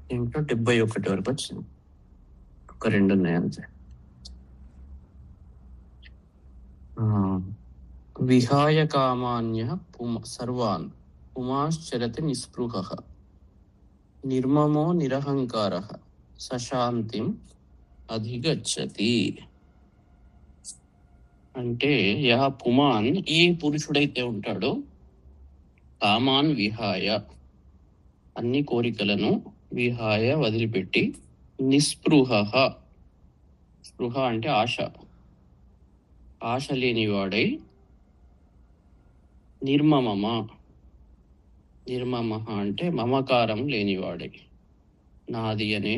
దీంట్లో 71 వరకు వచ్చింది. ఒక 2 ఉన్నాయి అంతే. విహాయ కామాన్యః సర్వాన్ పుమాశ్చరతి నిస్పృహః నిర్మమో నిరహంకారః సశాంతిం అధిగచ్చతి. అంటే యహ పుమాన్, ఏ పురుషుడైతే ఉంటాడో, కామాన్ విహాయ, అన్ని కోరికలను విహాయ వదిలిపెట్టి, నిస్పృహః, స్పృహ అంటే ఆశ, ఆశ లేనివాడై, నిర్మమమ, నిర్మమ అంటే మమకారం లేనివాడై, నాది అనే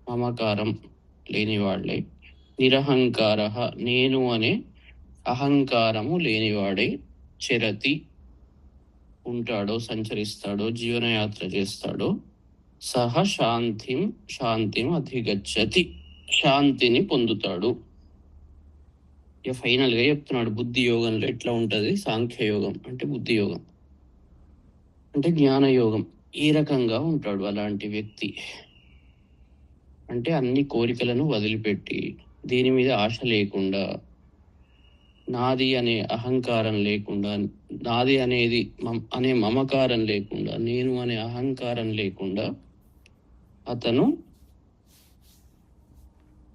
మమకారం లేనివాడై, నిరహంకార, నేను అనే అహంకారము లేనివాడై, చరతి ఉంటాడో, సంచరిస్తాడో, జీవనయాత్ర చేస్తాడో, సహ శాంతిం అధిగచ్చతి, శాంతిని పొందుతాడు. ఇక ఫైనల్గా చెప్తున్నాడు, బుద్ధి యోగంలో ఎట్లా ఉంటుంది, సాంఖ్యయోగం అంటే బుద్ధి యోగం అంటే జ్ఞానయోగం, ఏ రకంగా ఉంటాడు అలాంటి వ్యక్తి అంటే అన్ని కోరికలను వదిలిపెట్టి, దేని మీద ఆశ లేకుండా, నాది అనే అహంకారం లేకుండా, నాది అనేది అనే మమకారం లేకుండా, నేను అనే అహంకారం లేకుండా అతను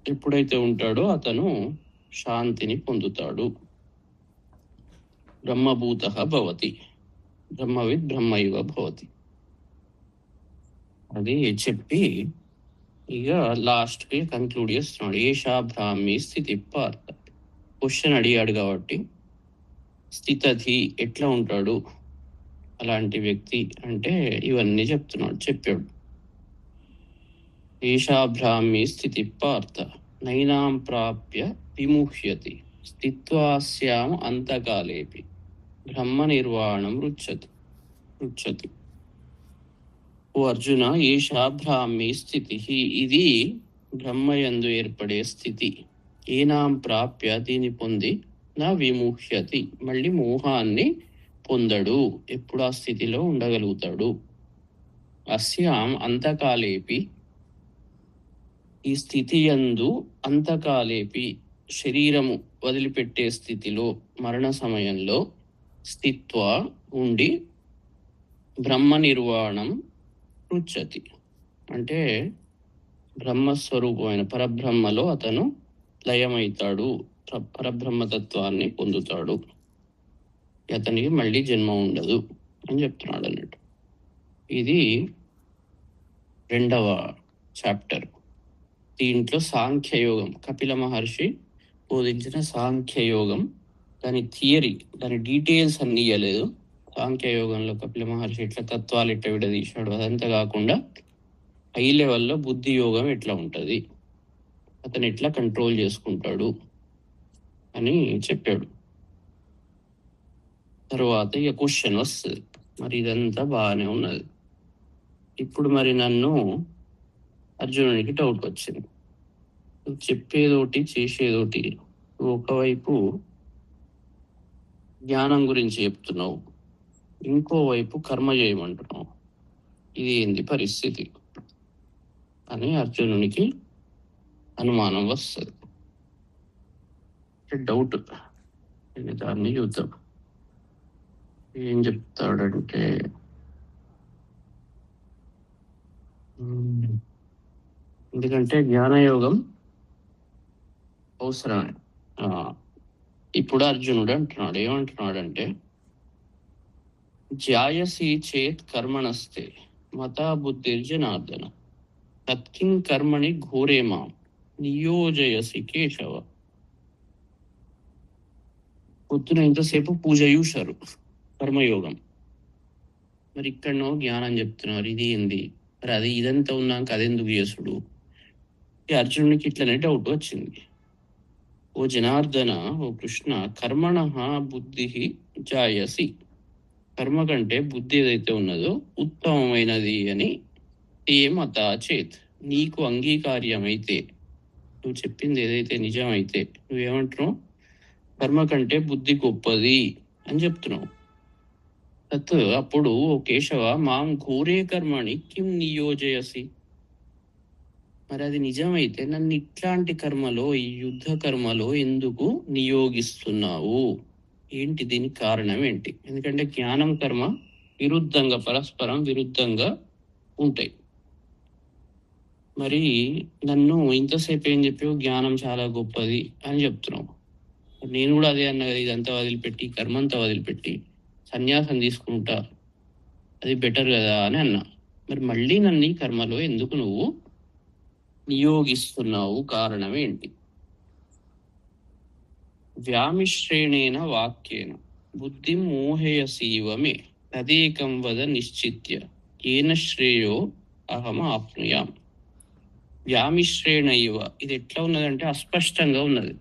ఎప్పుడైతే ఉంటాడో అతను శాంతిని పొందుతాడు. బ్రహ్మభూతః భవతి, బ్రహ్మవిద్ బ్రహ్మైవ భవతి. అది చెప్పి ఇక లాస్ట్కి కంక్లూడ్ చేస్తున్నాడు. ఏషా బ్రాహ్మీ స్థితి పార్థ. క్వశ్చన్ అడిగాడు కాబట్టి స్థితధి ఎట్లా ఉంటాడు అలాంటి వ్యక్తి అంటే ఇవన్నీ చెప్పాడు. ఏషా బ్రాహ్మీ స్థితి పార్థ నైనాం ప్రాప్య విముహ్యతి స్థిత్వాస్యాం అంతకాలేపి బ్రహ్మ నిర్వాణం రుచ్చతి. ఓ అర్జున, ఏషా బ్రాహ్మీ స్థితి, ఇది బ్రహ్మయందు ఏర్పడే స్థితి. ఏనాం ప్రాప్య, దీని పొంది, నా విముహ్యతి, మళ్ళీ మోహాన్ని పొందడు, ఎప్పుడు ఆ స్థితిలో ఉండగలుగుతాడు. అస్యాం అంతకాలేపి, ఈ స్థితి యందు, అంతకాలేపి శరీరము వదిలిపెట్టే స్థితిలో, మరణ సమయంలో స్థిత్వ ఉండి, బ్రహ్మ నిర్వాణం రుచ్చతి అంటే బ్రహ్మస్వరూపమైన పరబ్రహ్మలో అతను లయమవుతాడు, పరబ్రహ్మతత్వాన్ని పొందుతాడు, అతనికి మళ్ళీ జన్మ ఉండదు అని చెప్తున్నాడు అన్నట్టు. ఇది 2వ చాప్టర్. దీంట్లో సాంఖ్యయోగం, కపిల మహర్షి బోధించిన సాంఖ్యయోగం, దాని థియరీ, దాని డీటెయిల్స్ అన్ని ఇవ్వలేదు. సాంఖ్యయోగంలో కపిల మహర్షి ఎట్లా తత్వాలు ఎట్లా విడదీశాడు, అదంతా కాకుండా హై లెవెల్లో బుద్ధి యోగం ఎట్లా ఉంటుంది, అతను ఎట్లా కంట్రోల్ చేసుకుంటాడు అని చెప్పాడు. తర్వాత ఇక క్వశ్చన్ వస్తుంది, మరి ఇదంతా బాగానే ఉన్నది, ఇప్పుడు మరి నన్ను అర్జునునికి డౌట్ వచ్చింది, చెప్పేదోటి చేసేదోటి, ఒకవైపు జ్ఞానం గురించి చెప్తున్నావు, ఇంకోవైపు కర్మ చేయమంటున్నావు, ఇది ఏంది పరిస్థితి అని అర్జునునికి అనుమానం వస్తుంది, డౌట్. దాన్ని చూద్దాం ఏం చెప్తాడంటే, ఎందుకంటే జ్ఞానయోగం అవసరమే. ఇప్పుడు అర్జునుడు అంటున్నాడు, ఏమంటున్నాడంటే, జాయసి చేత్ కర్మణస్తే మతా బుద్ధిర్జనార్దన తత్కిం కర్మణి ఘోరే మాం నియోజయసి కేశవ. పొద్దున ఇంతసేపు పూజ చూశారు, కర్మయోగం, మరి ఇక్కడనో జ్ఞానం చెప్తున్నారు, ఇది ఏంది మరి, అది ఇదంతా ఉన్నాక అదెందుకు చేసుడు? అర్జునుడికి ఇట్లనే డౌట్ వచ్చింది. ఓ జనార్దన, ఓ కృష్ణ, కర్మణ బుద్ధి జాయసి, కర్మ కంటే బుద్ధి ఏదైతే ఉన్నదో ఉత్తమమైనది అని, ఏ మత చేత్, నీకు అంగీకార్యమైతే, నువ్వు చెప్పింది ఏదైతే నిజమైతే, నువ్వేమంటున్నావు, కర్మ కంటే బుద్ధి గొప్పది అని చెప్తున్నావు. తత్ అప్పుడు ఓ కేశవ, మాం ఘోరే కర్మణి కిం నియోజయసి, మరి అది నిజమైతే నన్ను ఇట్లాంటి కర్మలో, ఈ యుద్ధ కర్మలో ఎందుకు నియోగిస్తున్నావు? ఏంటి దీనికి కారణం ఏంటి? ఎందుకంటే జ్ఞానం, కర్మ విరుద్ధంగా, పరస్పరం విరుద్ధంగా ఉంటాయి. మరి నన్ను ఇంతసేపు ఏం చెప్పావు? జ్ఞానం చాలా గొప్పది అని చెప్తున్నావు. నేను కూడా అదే అన్నా కదా, ఇదంతా వదిలిపెట్టి, కర్మంతా వదిలిపెట్టి సన్యాసం తీసుకుంటా, అది బెటర్ కదా అని అన్నా. మరి మళ్ళీ నన్ను ఈ కర్మలో ఎందుకు నువ్వు నియోగిస్తున్నావు? కారణం ఏంటి? వ్యామిశ్రేణేన వాక్యేన బుద్ధిం మోహయసీవ మే తదేకం వద నిశ్చిత్య ఏన శ్రేయో అహం ఆప్నుయాం. వ్యామిశ్రేణ ఇవ, ఇది ఎట్లా ఉన్నదంటే అస్పష్టంగా ఉన్నది.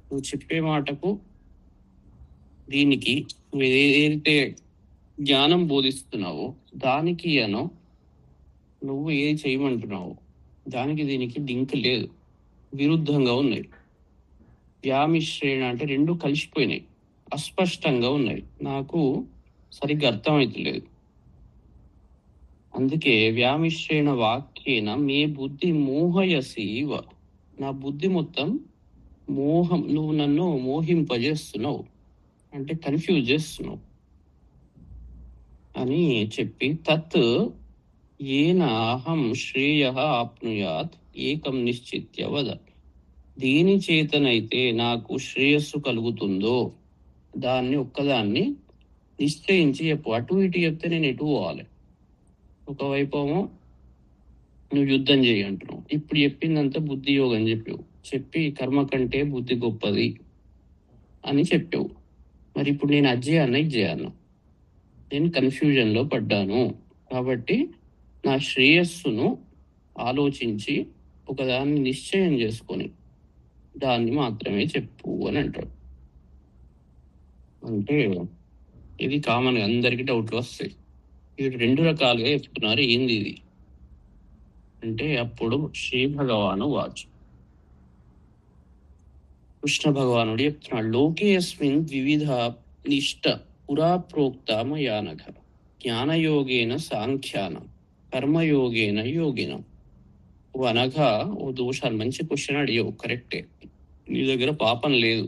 నువ్వు చెప్పే మాటకు దీనికి నువ్వు ఏదైతే జ్ఞానం బోధిస్తున్నావో దానికి నువ్వు ఏది చేయమంటున్నావు, దానికి దీనికి లింక్ లేదు, విరుద్ధంగా ఉన్నాయి. వ్యామిశ్రేణ అంటే రెండు కలిసిపోయినాయి, అస్పష్టంగా ఉన్నాయి, నాకు సరిగ్గా అర్థమవుతలేదు. అందుకే వ్యామిశ్రేణ వాక్యేన మే బుద్ధి మోహయసీవ, నా బుద్ధి మొత్తం మోహం, నువ్వు నన్ను మోహింపజేస్తున్నావు, అంటే కన్ఫ్యూజ్ చేస్తున్నావు అని చెప్పి, తత్ ఏన అహం శ్రేయ ఆప్నుయాత్ ఏకం నిశ్చిత్య వద, దేని చేతనైతే నాకు శ్రేయస్సు కలుగుతుందో దాన్ని ఒక్కదాన్ని నిశ్చయించి చెప్పు. అటు ఇటు చెప్తే నేను ఎటు పోవాలి? ఒకవైపు నువ్వు యుద్ధం చేయి అంటున్నావు, ఇప్పుడు చెప్పిందంతా బుద్ధి యోగం చెప్పి కర్మ కంటే బుద్ధి గొప్పది అని చెప్పావు. మరి ఇప్పుడు నేను అది చేయన్నా, ఇది చేయన్నా, నేను కన్ఫ్యూజన్లో పడ్డాను. కాబట్టి నా శ్రేయస్సును ఆలోచించి ఒకదాన్ని నిశ్చయం చేసుకొని దాన్ని మాత్రమే చెప్పు అని అంటాడు. అంటే ఇది కామన్, అందరికీ డౌట్లు వస్తాయి. ఇది రెండు రకాలుగా చెప్తున్నారు, ఏంది ఇది అంటే. అప్పుడు శ్రీ భగవాను వాచు, కృష్ణ భగవానుడు చెప్తున్నాడు, లోకేస్మిన్ వివిధ నిష్ట పురా ప్రోక్త మయానఘ జ్ఞానయోగేన సాంఖ్యానం కర్మయోగేన యోగినం. ఓ అనగా, ఓ దోషాలు, మంచి క్వశ్చన్ అడిగావు, కరెక్టే. నీ దగ్గర పాపం లేదు,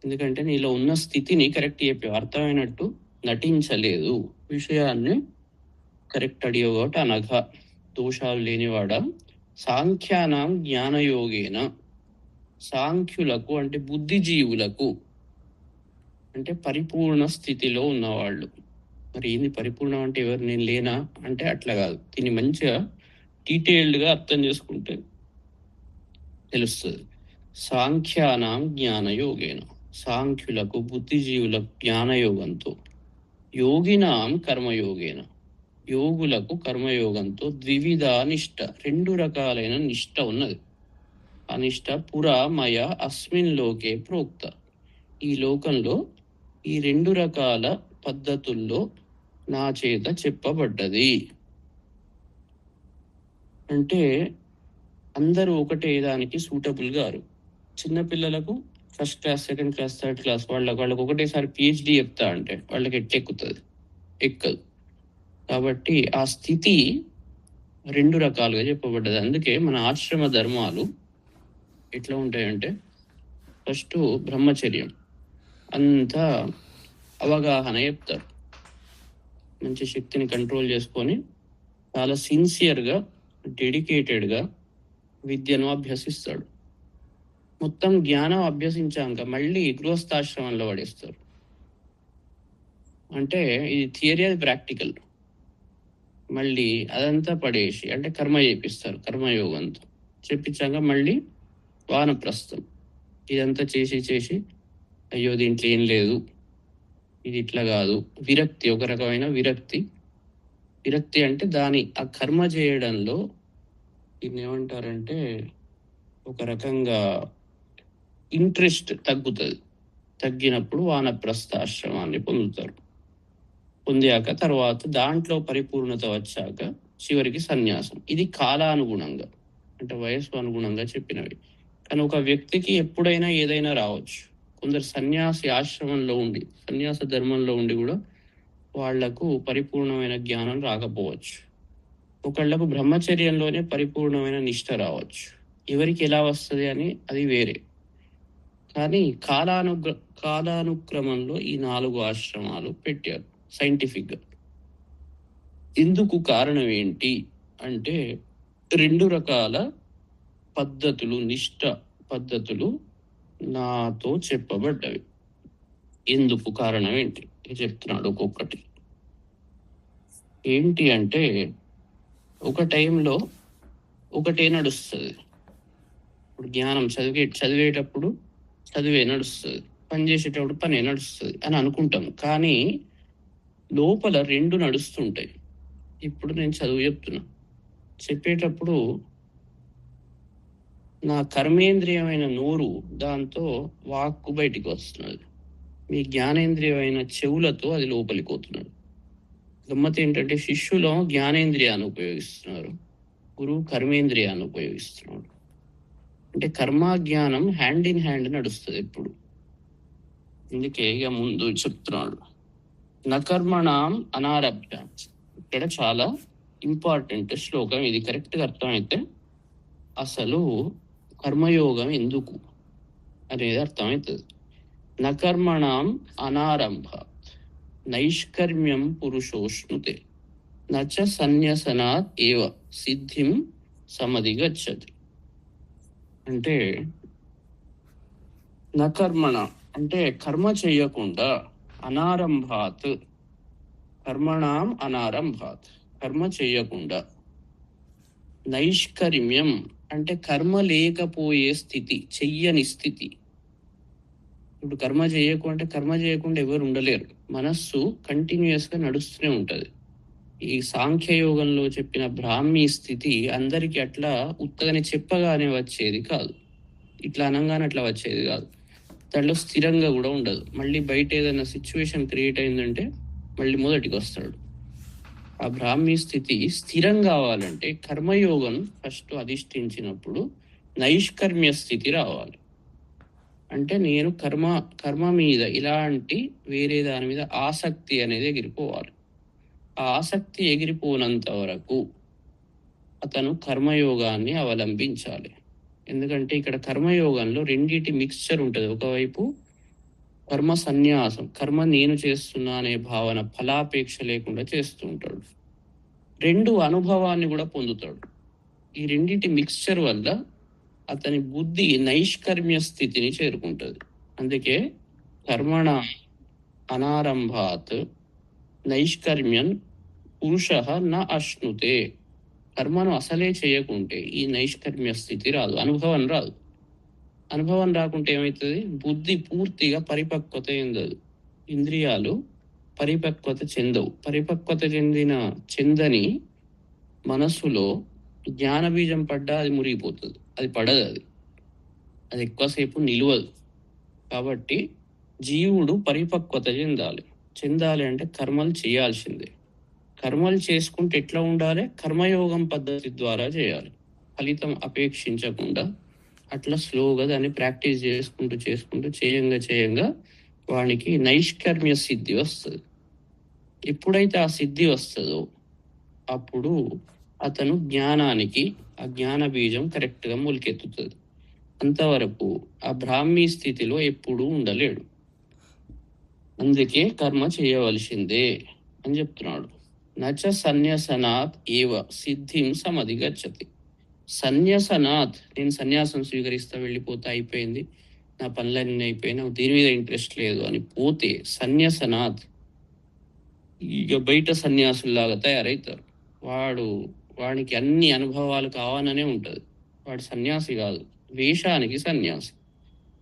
ఎందుకంటే నీలో ఉన్న స్థితిని కరెక్ట్ చెప్పావు, అర్థమైనట్టు నటించలేదు, విషయాన్ని కరెక్ట్ అడిగావు. కాబట్టి అనఘ, దోషాలు లేనివాడ, సాంఖ్యానం జ్ఞానయోగేన, సాంఖ్యులకు అంటే బుద్ధిజీవులకు, అంటే పరిపూర్ణ స్థితిలో ఉన్నవాళ్ళు. మరి ఏంది పరిపూర్ణం అంటే? ఎవరు, నేను లేనా అంటే అట్లా కాదు, దీన్ని మంచిగా డీటెయిల్డ్గా అర్థం చేసుకుంటే తెలుస్తుంది. సాంఖ్యానం జ్ఞానయోగేన, సాంఖ్యులకు బుద్ధిజీవులకు జ్ఞానయోగంతో, యోగినాం కర్మయోగేన, యోగులకు కర్మయోగంతో, ద్వివిధ నిష్ట, రెండు రకాలైన నిష్ట ఉన్నది. ఆ నిష్ట పురా మయ అస్మిన్ లోకే ప్రోక్త, ఈ లోకంలో ఈ రెండు రకాల పద్ధతుల్లో నా చేత చెప్పబడ్డది. అంటే అందరూ ఒకటే దానికి సూటబుల్ గారు. చిన్నపిల్లలకు first class, second class, third class వాళ్ళకు ఒకటేసారి పిహెచ్డి చెప్తా అంటే వాళ్ళకి ఎట్టెక్కుతుంది? ఎక్కదు. కాబట్టి ఆ స్థితి రెండు రకాలుగా చెప్పబడ్డది. అందుకే మన ఆశ్రమ ధర్మాలు ఎట్లా ఉంటాయంటే, ఫస్ట్ బ్రహ్మచర్యం అంతా అవగాహన చెప్తారు, మంచి శక్తిని కంట్రోల్ చేసుకొని చాలా సిన్సియర్గా, డెడికేటెడ్గా విద్యను అభ్యసిస్తాడు. మొత్తం జ్ఞానం అభ్యసించాక మళ్ళీ గృహస్థాశ్రమంలో పడేస్తారు. అంటే ఇది థియరీ, అది ప్రాక్టికల్. మళ్ళీ అదంతా పడేసి అంటే కర్మ చేపిస్తారు, కర్మయోగంతో చెప్పించాక మళ్ళీ వానప్రస్థం. ఇదంతా చేసి అయ్యో దీంట్లో ఏం లేదు, ఇది ఇట్లా కాదు, విరక్తి, ఒక రకమైన విరక్తి అంటే దాని ఆ కర్మ చేయడంలో దీన్ని ఏమంటారంటే ఒక రకంగా ఇంట్రెస్ట్ తగ్గుతుంది. తగ్గినప్పుడు వానప్రస్థాశ్రమాన్ని పొందుతారు. పొందాక తర్వాత దాంట్లో పరిపూర్ణత వచ్చాక చివరికి సన్యాసం. ఇది కాలానుగుణంగా, అంటే వయస్సు అనుగుణంగా చెప్పినవి. కానీ ఒక వ్యక్తికి ఎప్పుడైనా ఏదైనా రావచ్చు. కొందరు సన్యాసి ఆశ్రమంలో ఉండి, సన్యాస ధర్మంలో ఉండి కూడా వాళ్లకు పరిపూర్ణమైన జ్ఞానం రాకపోవచ్చు. ఒకళ్ళకు బ్రహ్మచర్యంలోనే పరిపూర్ణమైన నిష్ఠ రావచ్చు. ఎవరికి ఎలా వస్తుంది అని అది వేరే. కానీ కాలానుక్రమంలో ఈ 4 ఆశ్రమాలు పెట్టారు సైంటిఫిక్గా. ఇందుకు కారణం ఏంటి అంటే 2 రకాల పద్ధతులు, నిష్ఠ పద్ధతులు నాతో చెప్పబడ్డవి. ఎందుకు కారణం ఏంటి చెప్తున్నాడు ఒక్కొక్కటి. ఏంటి అంటే ఒక టైంలో ఒకటే నడుస్తుంది. ఇప్పుడు జ్ఞానం చదివేటప్పుడు చదివే నడుస్తుంది, పని చేసేటప్పుడు పనే నడుస్తుంది అని అనుకుంటాం. కానీ లోపల 2 నడుస్తుంటాయి. ఇప్పుడు నేను చదువు చెప్పేటప్పుడు నా కర్మేంద్రియమైన నోరు దాంతో వాక్కు బయటికి వస్తున్నది. మీ జ్ఞానేంద్రియమైన చెవులతో అది లోపలికి పోతున్నది. గమ్మత్ ఏంటంటే శిష్యులో జ్ఞానేంద్రియాన్ని ఉపయోగిస్తున్నారు, గురువు కర్మేంద్రియాన్ని ఉపయోగిస్తున్నాడు. అంటే కర్మ జ్ఞానం హ్యాండ్ ఇన్ హ్యాండ్ నడుస్తుంది ఎప్పుడు. అందుకే ఇక ముందు చెప్తున్నాడు నకర్మణం అనారభ్య. ఇక్కడ చాలా ఇంపార్టెంట్ శ్లోకం ఇది. కరెక్ట్గా అర్థమైతే అసలు కర్మయోగం ఎందుకు అనేది అర్థమవుతుంది. నకర్మణం అనారంభ నైష్కర్మ్యం పురుషోష్ణుతే నచ సన్యసనాత్ ఏవ సిద్ధిం సమధిగచ్చతి. అంటే నకర్మణ అంటే కర్మ చేయకుండా, అనారంభాత్ కర్మణం అనారంభాత్ కర్మ చేయకుండా, నైష్కర్మ్యం అంటే కర్మ లేకపోయే స్థితి, చెయ్యని స్థితి. ఇప్పుడు కర్మ చేయకుండా ఎవరు ఉండలేరు. మనస్సు కంటిన్యూస్గా నడుస్తూనే ఉంటుంది. ఈ సాంఖ్యయోగంలో చెప్పిన బ్రాహ్మీ స్థితి అందరికీ అట్లా ఉత్తగానే చెప్పగానే వచ్చేది కాదు, ఇట్లా అనగానే అట్లా వచ్చేది కాదు. దాంట్లో స్థిరంగా కూడా ఉండదు. మళ్ళీ బయట ఏదైనా సిచ్యువేషన్ క్రియేట్ అయిందంటే మళ్ళీ మొదటికి వస్తాడు. ఆ బ్రాహ్మీ స్థితి స్థిరం కావాలంటే కర్మయోగం ఫస్ట్ అధిష్ఠించినప్పుడు నైష్కర్మ్య స్థితి రావాలి. అంటే నేను కర్మ మీద ఇలాంటి వేరే దాని మీద ఆసక్తి అనేది ఎగిరిపోవాలి. ఆ ఆసక్తి ఎగిరిపోనంత వరకు అతను కర్మయోగాన్ని అవలంబించాలి. ఎందుకంటే ఇక్కడ కర్మయోగంలో రెండింటి మిక్స్చర్ ఉంటుంది. ఒకవైపు కర్మ సన్యాసం, కర్మ నేను చేస్తున్నా అనే భావన, ఫలాపేక్ష లేకుండా చేస్తూ ఉంటాడు. 2 అనుభవాన్ని కూడా పొందుతాడు. ఈ రెండింటి మిక్స్చర్ వల్ల అతని బుద్ధి నైష్కర్మ్య స్థితిని చేరుకుంటుంది. అందుకే కర్మణ అనారంభాత్ నైష్కర్మ్యం పురుష న అశ్నుతే. కర్మను అసలే చేయకుంటే ఈ నైష్కర్మ్య స్థితి రాదు, అనుభవం రాదు. అనుభవం రాకుంటే ఏమవుతుంది? బుద్ధి పూర్తిగా పరిపక్వత చెందదు, ఇంద్రియాలు పరిపక్వత చెందవు. పరిపక్వత చెందని మనస్సులో జ్ఞాన బీజం పడ్డా అది మురిగిపోతుంది, అది పడదు, అది ఎక్కువసేపు నిలవదు. కాబట్టి జీవుడు పరిపక్వత చెందాలి అంటే కర్మలు చేయాల్సిందే. కర్మలు చేసుకుంటే ఎట్లా ఉండాలి? కర్మయోగం పద్ధతి ద్వారా చేయాలి, ఫలితం అపేక్షించకుండా. అట్లా స్లోగా దాన్ని ప్రాక్టీస్ చేసుకుంటూ చేయంగా వానికి నైష్కర్మ్య సిద్ధి వస్తుంది. ఎప్పుడైతే ఆ సిద్ధి వస్తుందో అప్పుడు అతను జ్ఞానానికి, ఆ జ్ఞాన బీజం కరెక్ట్గా మొలకెత్తుతుంది. అంతవరకు ఆ బ్రాహ్మీ స్థితిలో ఎప్పుడూ ఉండలేడు. అందుకే కర్మ చేయవలసిందే అని చెప్తున్నాడు. నచ సన్యాసనాత్ ఏవ సిద్ధిం సమధిగచ్చతి. సన్యాసనాత్ నేను సన్యాసం స్వీకరిస్తా, వెళ్ళిపోతా, అయిపోయింది, నా పనులన్నీ అయిపోయినా, దీని మీద ఇంట్రెస్ట్ లేదు అని పోతే సన్యాసనాత్ ఇక బయట సన్యాసుల్లాగా తయారవుతారు. వాడికి అన్ని అనుభవాలు కావాలనే ఉంటుంది. వాడు సన్యాసి కాదు, వేషానికి సన్యాసి.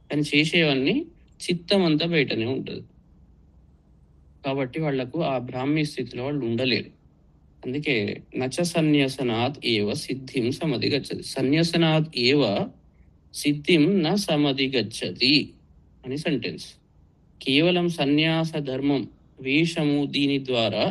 కానీ చేసేవన్నీ చిత్తం అంతా బయటనే ఉంటుంది. కాబట్టి వాళ్లకు ఆ బ్రాహ్మీ స్థితిలో వాళ్ళు ఉండలేరు. అందుకే నచ సన్యాసనాత్ ఏవ సిద్ధిం సమధిగచ్చతి. సన్యాసనాత్ ఏవ సిద్ధిం న సమధిగచ్చతి అని సెంటెన్స్. కేవలం సన్యాస ధర్మం, వేషము, దీని ద్వారా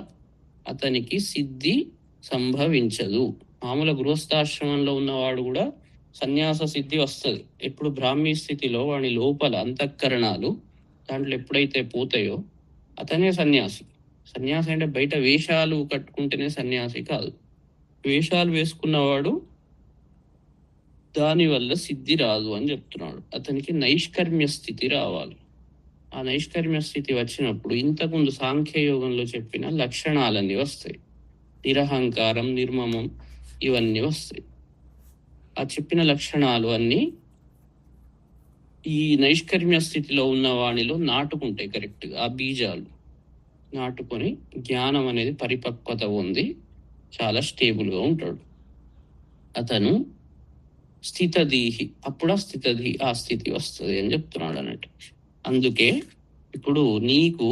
అతనికి సిద్ధి సంభవించదు. మామూలు గృహస్థాశ్రమంలో ఉన్నవాడు కూడా సన్యాస సిద్ధి వస్తుంది. ఎప్పుడు బ్రాహ్మీ స్థితిలో వాడి లోపల అంతఃకరణాలు దాంట్లో ఎప్పుడైతే పోతాయో అతనే సన్యాసి. సన్యాసి అంటే బయట వేషాలు కట్టుకుంటేనే సన్యాసి కాదు. వేషాలు వేసుకున్నవాడు దానివల్ల సిద్ధి రాదు అని చెప్తున్నాడు. అతనికి నైష్కర్మ్య స్థితి రావాలి. ఆ నైష్కర్మ్య స్థితి వచ్చినప్పుడు ఇంతకుముందు సాంఖ్యయోగంలో చెప్పిన లక్షణాలన్నీ వస్తాయి. నిరహంకారం, నిర్మమం, ఇవన్నీ వస్తాయి. ఆ చెప్పిన లక్షణాలు అన్నీ ఈ నైష్కర్మ్య స్థితిలో ఉన్న వాణిలో నాటుకుంటాయి కరెక్ట్గా. ఆ బీజాలు నాటుకొని జ్ఞానం అనేది పరిపక్వత ఉంది, చాలా స్టేబుల్గా ఉంటాడు అతను. స్థితదీహి, అప్పుడు ఆ స్థితి వస్తుంది అని చెప్తున్నాడు అన్నట్టు. అందుకే ఇప్పుడు నీకు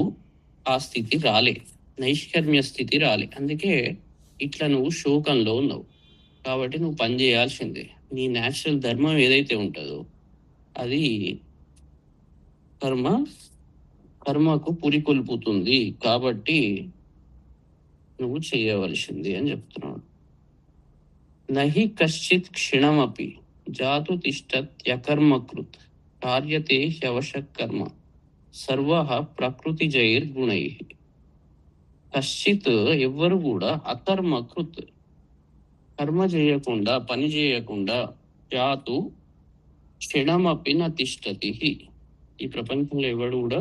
ఆ స్థితి రాలే, నైష్కర్మ్య స్థితి రాలే. అందుకే ఇట్లా నువ్వు శోకంలో ఉన్నావు. కాబట్టి నువ్వు పని చేయాల్సిందే. నీ న్యాచురల్ ధర్మం ఏదైతే ఉంటుందో అది కర్మకు పురికొల్పుతుంది. కాబట్టి నువ్వు చేయవలసింది అని చెప్తున్నాడు. నహి కశ్చిత్ క్షణమపి జాతు తిష్టత్యకర్మకృత్ కార్యతే హ్యవశ కర్మ సర్వ ప్రకృతి జైర్గుణై. కశ్చిత్, ఎవ్వరు కూడా, అకర్మకృత్, కర్మ చేయకుండా, పని చేయకుండా, జాతు క్షణమపి న తిష్టతి, ఈ ప్రపంచంలో ఎవడు కూడా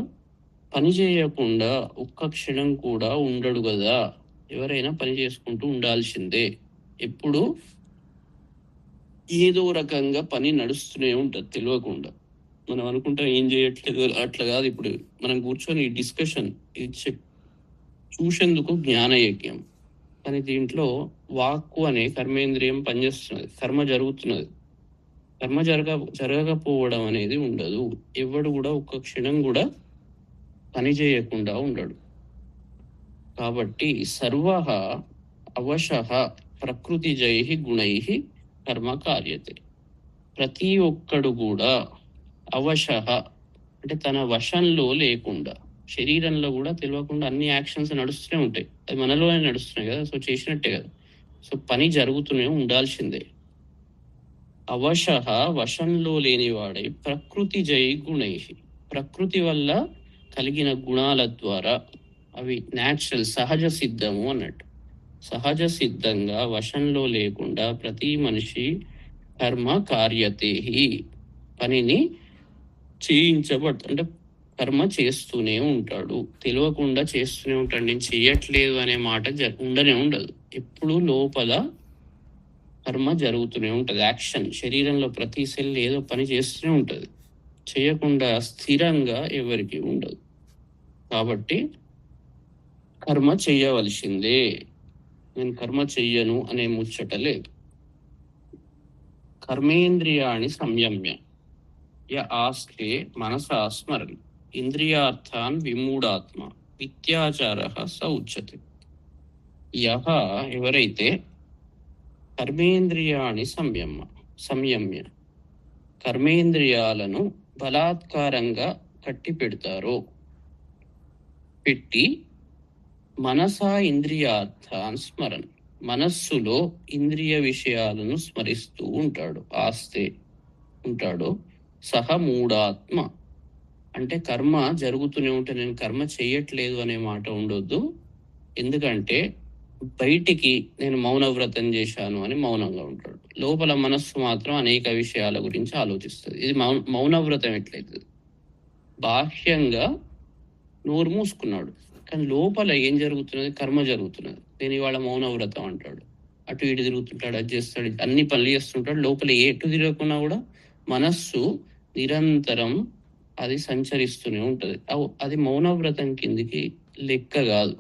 పని చేయకుండా ఒక్క క్షణం కూడా ఉండడు కదా. ఎవరైనా పని చేసుకుంటూ ఉండాల్సిందే. ఎప్పుడు ఏదో రకంగా పని నడుస్తూనే ఉంటుంది తెలియకుండా. మనం అనుకుంటాం ఏం చేయట్లేదు, అట్లా కాదు. ఇప్పుడు మనం కూర్చొని డిస్కషన్ చూసేందుకు జ్ఞానయజ్ఞం, కానీ దీంట్లో వాక్కు అనే కర్మేంద్రియం పనిచేస్తున్నది, కర్మ జరుగుతున్నది. కర్మ జరగకపోవడం అనేది ఉండదు. ఎవడు కూడా ఒక్క క్షణం కూడా పని చేయకుండా ఉండడు. కాబట్టి సర్వ అవశః ప్రకృతి జై గుణై కర్మ కార్యతే. ప్రతి ఒక్కడు కూడా అవశః అంటే తన వశంలో లేకుండా, శరీరంలో కూడా తెలియకుండా అన్ని యాక్షన్స్ నడుస్తూనే ఉంటాయి. అది మనలోనే నడుస్తున్నాయి కదా, సో చేసినట్టే కదా. సో పని జరుగుతూనే ఉండాల్సిందే. అవశః, వశంలో లేనివాడై, ప్రకృతి జై గుణై, ప్రకృతి వల్ల కలిగిన గుణాల ద్వారా, అవి న్యాచురల్, సహజ సిద్ధము అన్నట్టు. సహజ సిద్ధంగా వశంలో లేకుండా ప్రతి మనిషి కర్మ కార్యతే, పనిని అంటే కర్మ చేస్తూనే ఉంటాడు. తెలియకుండా చేస్తూనే ఉంటాడు. నేను చెయ్యట్లేదు అనే మాట ఉండనే ఉండదు. ఎప్పుడు లోపల కర్మ జరుగుతూనే ఉంటుంది. యాక్షన్, శరీరంలో ప్రతి సెల్ ఏదో పని చేస్తూనే ఉంటుంది. చేయకుండా స్థిరంగా ఎవరికి ఉండదు. కాబట్టి కర్మ చెయ్యవలసిందే. నేను కర్మ చెయ్యను అనే ముచ్చట లేదు. కర్మేంద్రియాణి సంయమ్య య ఆస్తే మనసా స్మరన్ ఇంద్రియార్థాన్ విమూఢాత్మ మిథ్యాచారః స ఉచ్యతే. యః, ఎవరైతే కర్మేంద్రియాణి సంయమ్య, కర్మేంద్రియాలను బలాత్కారంగా కట్టి పెట్టి మనసా ఇంద్రియార్థాన్ స్మరన్, మనస్సులో ఇంద్రియ విషయాలను స్మరిస్తూ ఉంటాడు. సహ మూఢాత్మ, అంటే కర్మ జరుగుతూనే ఉంటే నేను కర్మ చెయ్యట్లేదు అనే మాట ఉండొద్దు. ఎందుకంటే బయటికి నేను మౌనవ్రతం చేశాను అని మౌనంగా ఉంటాడు, లోపల మనస్సు మాత్రం అనేక విషయాల గురించి ఆలోచిస్తుంది. ఇది మౌనవ్రతం ఎట్లయితుంది? బాహ్యంగా నోరు మూసుకున్నాడు, కానీ లోపల ఏం జరుగుతున్నది? కర్మ జరుగుతున్నది. నేను ఇవాళ మౌనవ్రతం అంటాడు, అటు ఇటు తిరుగుతుంటాడు, అది చేస్తాడు, అన్ని పనులు చేస్తుంటాడు. లోపల ఎటు తిరగకున్నా కూడా మనస్సు నిరంతరం అది సంచరిస్తూనే ఉంటుంది. అది మౌనవ్రతం కిందికి లెక్క కాదు.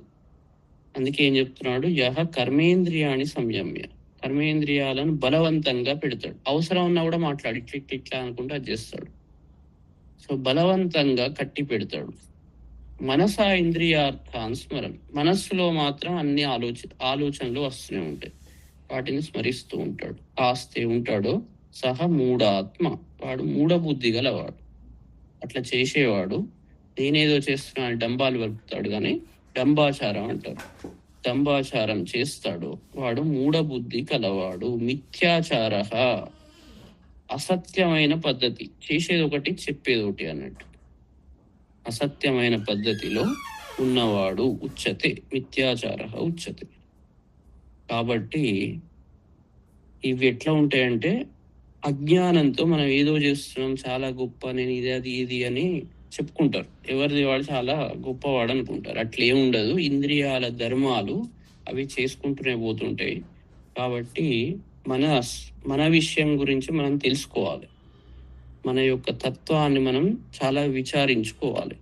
అందుకే ఏం చెప్తున్నాడు? యహ కర్మేంద్రియాన్ని సంయమ్య, కర్మేంద్రియాలను బలవంతంగా పెడతాడు. అవసరం ఉన్నా కూడా మాట్లాడి ఇట్లా అనుకుంటే అది చేస్తాడు. సో బలవంతంగా కట్టి పెడతాడు. మనసా ఇంద్రియార్థాన్ స్మరణ, మనస్సులో మాత్రం అన్ని ఆలోచనలు వస్తూనే ఉంటాయి, వాటిని స్మరిస్తూ ఉంటాడు. సహ మూఢాత్మ, వాడు మూఢబుద్ధి గలవాడు. అట్లా చేసేవాడు నేనేదో చేస్తున్నా డంబాలు వరుపుతాడు, కానీ డంబాచారం అంటారు. డంబాచారం చేస్తాడు వాడు మూఢబుద్ధి కలవాడు. మిథ్యాచార, అసత్యమైన పద్ధతి, చేసేది ఒకటి చెప్పేది ఒకటి అన్నట్టు. అసత్యమైన పద్ధతిలో ఉన్నవాడు ఉచ్యతే, మిథ్యాచార ఉచ్యతే. కాబట్టి ఇవి ఎట్లా ఉంటాయంటే అజ్ఞానంతో మనం ఏదో చేస్తున్నాం, చాలా గొప్ప, నేను ఇది అది ఇది అని చెప్పుకుంటారు. ఎవరిది వాడు చాలా గొప్పవాడు అనుకుంటారు. అట్లేం ఉండదు. ఇంద్రియాల ధర్మాలు అవి చేసుకుంటూనే పోతుంటాయి. కాబట్టి మన మన విషయం గురించి మనం తెలుసుకోవాలి. మన యొక్క తత్వాన్ని మనం చాలా విచారించుకోవాలి.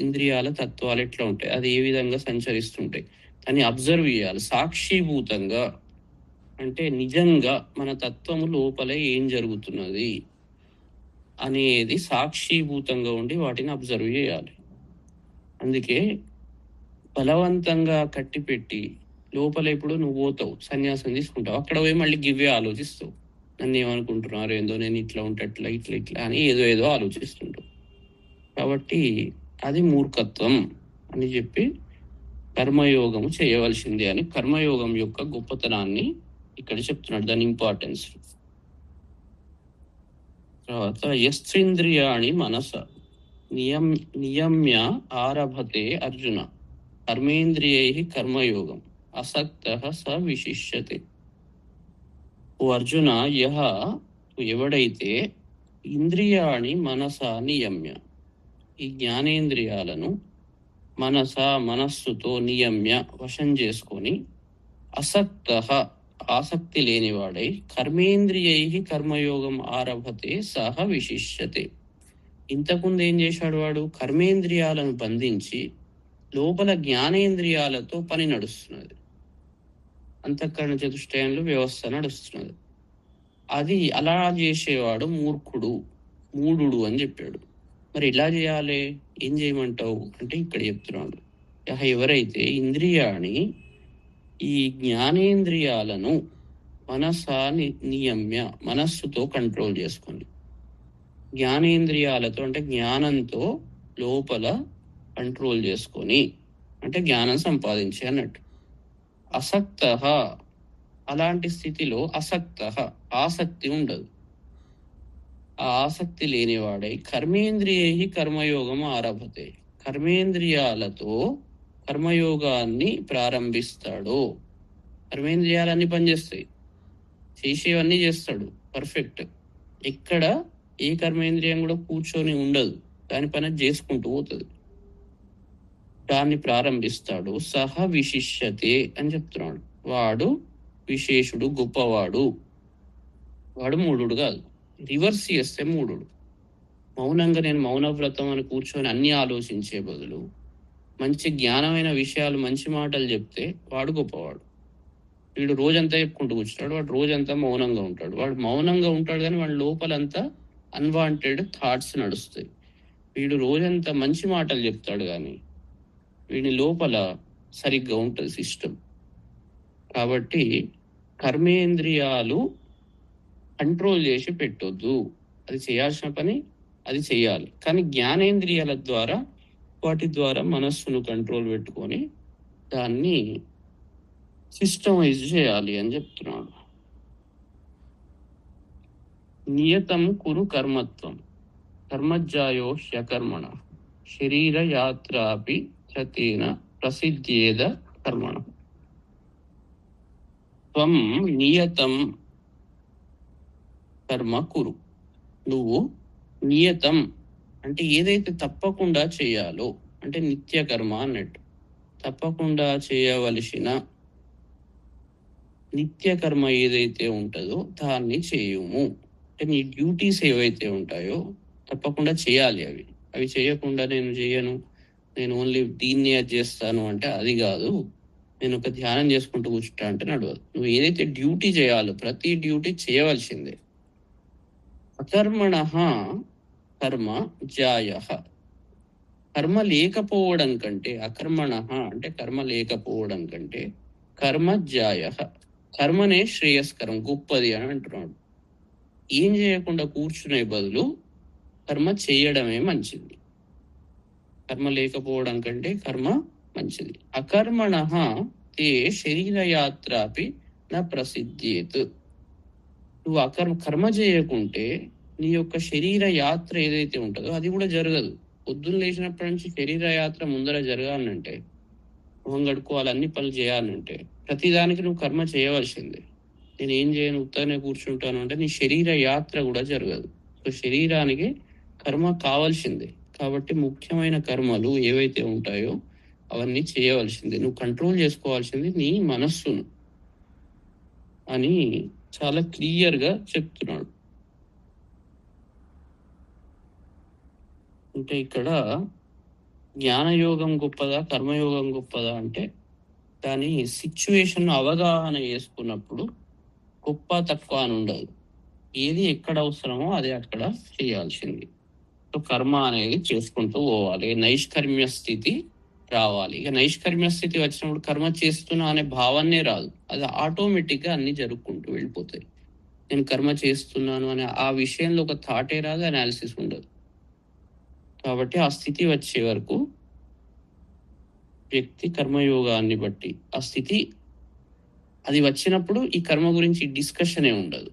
ఇంద్రియాల తత్వాలు ఎట్లా ఉంటాయి, అది ఏ విధంగా సంచరిస్తుంటాయి అని అబ్జర్వ్ చేయాలి. సాక్షిభూతంగా అంటే నిజంగా మన తత్వము లోపల ఏం జరుగుతున్నది అనేది సాక్షిభూతంగా ఉండి వాటిని అబ్జర్వ్ చేయాలి. అందుకే బలవంతంగా కట్టిపెట్టి లోపల ఇప్పుడు నువ్వు పోతావు, సన్యాసం తీసుకుంటావు, అక్కడ పోయి మళ్ళీ గివ్వే ఆలోచిస్తావు. నన్ను ఏమనుకుంటున్నారు, ఏందో నేను ఇట్లా ఉంటే అట్లా ఇట్లా ఇట్లా అని ఏదో ఏదో ఆలోచిస్తుంటావు. కాబట్టి అది మూర్ఖత్వం అని చెప్పి కర్మయోగము చేయవలసిందే అని కర్మయోగం యొక్క గొప్పతనాన్ని ఇక్కడ చెప్తున్నాడు, దాని ఇంపార్టెన్స్. తర్వాత యస్త్రింద్రియాణి మనస నియమ్య ఆరభతే అర్జున కర్మేంద్రియై కర్మయోగం అసక్తః స విశిష్యతే. ఓ అర్జున, ఎవడైతే ఇంద్రియాణి మనస నియమ్య, ఈ జ్ఞానేంద్రియాలను మనస్సుతో నియమ్య వశం చేసుకొని, అసక్తః ఆసక్తి లేనివాడై కర్మేంద్రియై కర్మయోగం ఆరభతే సహ విశిష్యతే. ఇంతకుముందు ఏం చేశాడు వాడు? కర్మేంద్రియాలను బంధించి లోపల జ్ఞానేంద్రియాలతో పని నడుస్తున్నది, అంతఃకరణ చతుష్టయంలో వ్యవస్థ నడుస్తున్నది. అది అలా చేసేవాడు మూఢుడు అని చెప్పాడు. మరి ఎలా చేయాలి, ఏం చేయమంటావు అంటే ఇక్కడ చెప్తున్నాడు, ఎవరైతే ఇంద్రియాన్ని, ఈ జ్ఞానేంద్రియాలను నియమ్య మనస్సుతో కంట్రోల్ చేసుకొని, జ్ఞానేంద్రియాలతో అంటే జ్ఞానంతో లోపల కంట్రోల్ చేసుకొని, అంటే జ్ఞానం సంపాదించి అన్నట్టు. అసక్తః, అలాంటి స్థితిలో ఆసక్తి ఉండదు. ఆ ఆసక్తి లేనివాడై కర్మేంద్రియై కర్మయోగం ఆరభతే, కర్మేంద్రియాలతో కర్మయోగాన్ని ప్రారంభిస్తాడు. కర్మేంద్రియాలన్నీ పనిచేస్తాయి, చేసేవన్నీ చేస్తాడు పర్ఫెక్ట్. ఎక్కడ ఏ కర్మేంద్రియం కూడా కూర్చొని ఉండదు, దాని పని చేసుకుంటూ పోతుంది. దాన్ని ప్రారంభిస్తాడు. సహ విశిష్యతే అని చెప్తున్నాడు. వాడు విశేషుడు, గొప్పవాడు. వాడు మూఢుడు కాదు. రివర్స్ చేస్తే మూఢుడు. మౌనంగా నేను మౌనవ్రతం అని కూర్చొని అన్ని ఆలోచించే బదులు మంచి జ్ఞానమైన విషయాలు, మంచి మాటలు చెప్తే వాడు గొప్పవాడు. వీడు రోజంతా చెప్పుకుంటూ కూర్చుంటాడు, వాడు రోజంతా మౌనంగా ఉంటాడు. వాడు మౌనంగా ఉంటాడు కానీ వాడి లోపలంతా అన్వాంటెడ్ థాట్స్ నడుస్తాయి. వీడు రోజంతా మంచి మాటలు చెప్తాడు కానీ వీడి లోపల సరిగ్గా ఉంటుంది సిస్టమ్. కాబట్టి కర్మేంద్రియాలు కంట్రోల్ చేసి పెట్టొద్దు. అది చేయాల్సిన పని అది చేయాలి, కానీ జ్ఞానేంద్రియాల ద్వారా, వాటి ద్వారా మనస్సును కంట్రోల్ పెట్టుకొని దాన్ని సిస్టమైజ్ చేయాలి అని చెప్తున్నాడు. నియతం కురు కర్మత్వం కర్మజ్జాయో హ్యకర్మణ శరీర యాత్రాపి చతేన ప్రసిద్ధ్యేద కర్మణ. త్వం నియతం కర్మ కురు, నువ్వు నియతం అంటే ఏదైతే తప్పకుండా చేయాలో, అంటే నిత్య కర్మ అన్నట్టు, తప్పకుండా చేయవలసిన నిత్య కర్మ ఏదైతే ఉంటుందో దాన్ని చేయుము. అంటే నీ డ్యూటీస్ ఏవైతే ఉంటాయో తప్పకుండా చేయాలి. అవి చేయకుండా నేను చేయను, నేను ఓన్లీ దీన్ని అది చేస్తాను అంటే అది కాదు. నేను ఒక ధ్యానం చేసుకుంటూ కూర్చుంటా అంటే నడవదు. నువ్వు ఏదైతే డ్యూటీ చేయాలో ప్రతి డ్యూటీ చేయవలసిందే. అకర్మణ కర్మ జాయ, కర్మ లేకపోవడం కంటే, అకర్మణ అంటే కర్మ లేకపోవడం కంటే కర్మ జాయ, కర్మనే శ్రేయస్కరం, గొప్పది అని అంటున్నాడు. ఏం చేయకుండా కూర్చునే బదులు కర్మ చేయడమే మంచిది. కర్మ లేకపోవడం కంటే కర్మ మంచిది. అకర్మణ తే శరీరయాత్రాపి నా ప్రసిద్ధ్యేత్. నువ్వు కర్మ చేయకుంటే నీ యొక్క శరీర యాత్ర ఏదైతే ఉంటుందో అది కూడా జరగదు. పొద్దున్న లేచినప్పటి నుంచి శరీర యాత్ర ముందర జరగాలంటే, మొహం కడుక్కోవాలి, అన్ని పనులు చేయాలంటే ప్రతిదానికి నువ్వు కర్మ చేయవలసిందే. నేనేం చేయను, ఉత్తగానే కూర్చుంటాను అంటే నీ శరీర యాత్ర కూడా జరగదు. సో శరీరానికి కర్మ కావాల్సిందే. కాబట్టి ముఖ్యమైన కర్మలు ఏవైతే ఉంటాయో అవన్నీ చేయవలసిందే. నువ్వు కంట్రోల్ చేసుకోవాల్సింది నీ మనస్సును అని చాలా క్లియర్‌గా చెప్తున్నాడు. అంటే ఇక్కడ జ్ఞానయోగం గొప్పదా? కర్మయోగం గొప్పదా? అంటే దాని సిచ్యువేషన్ అవగాహన చేసుకున్నప్పుడు గొప్ప, తక్కువ అని ఉండదు. ఏది ఎక్కడ అవసరమో అది అక్కడ చేయాల్సింది. సో కర్మ అనేది చేసుకుంటూ పోవాలి. నైష్కర్మ్య స్థితి రావాలి. ఇక నైష్కర్మ్య స్థితి వచ్చినప్పుడు కర్మ చేస్తున్నా అనే భావనే రాదు. అది ఆటోమేటిక్‌గా అన్నీ జరుపుకుంటూ వెళ్ళిపోతాయి. నేను కర్మ చేస్తున్నాను అనే ఆ విషయంలో ఒక థాటే రాదు, అనాలిసిస్ ఉండదు. కాబట్టి ఆ స్థితి వచ్చే వరకు వ్యక్తి కర్మయోగాన్ని బట్టి ఆ స్థితి అది వచ్చినప్పుడు ఈ కర్మ గురించి డిస్కషనే ఉండదు.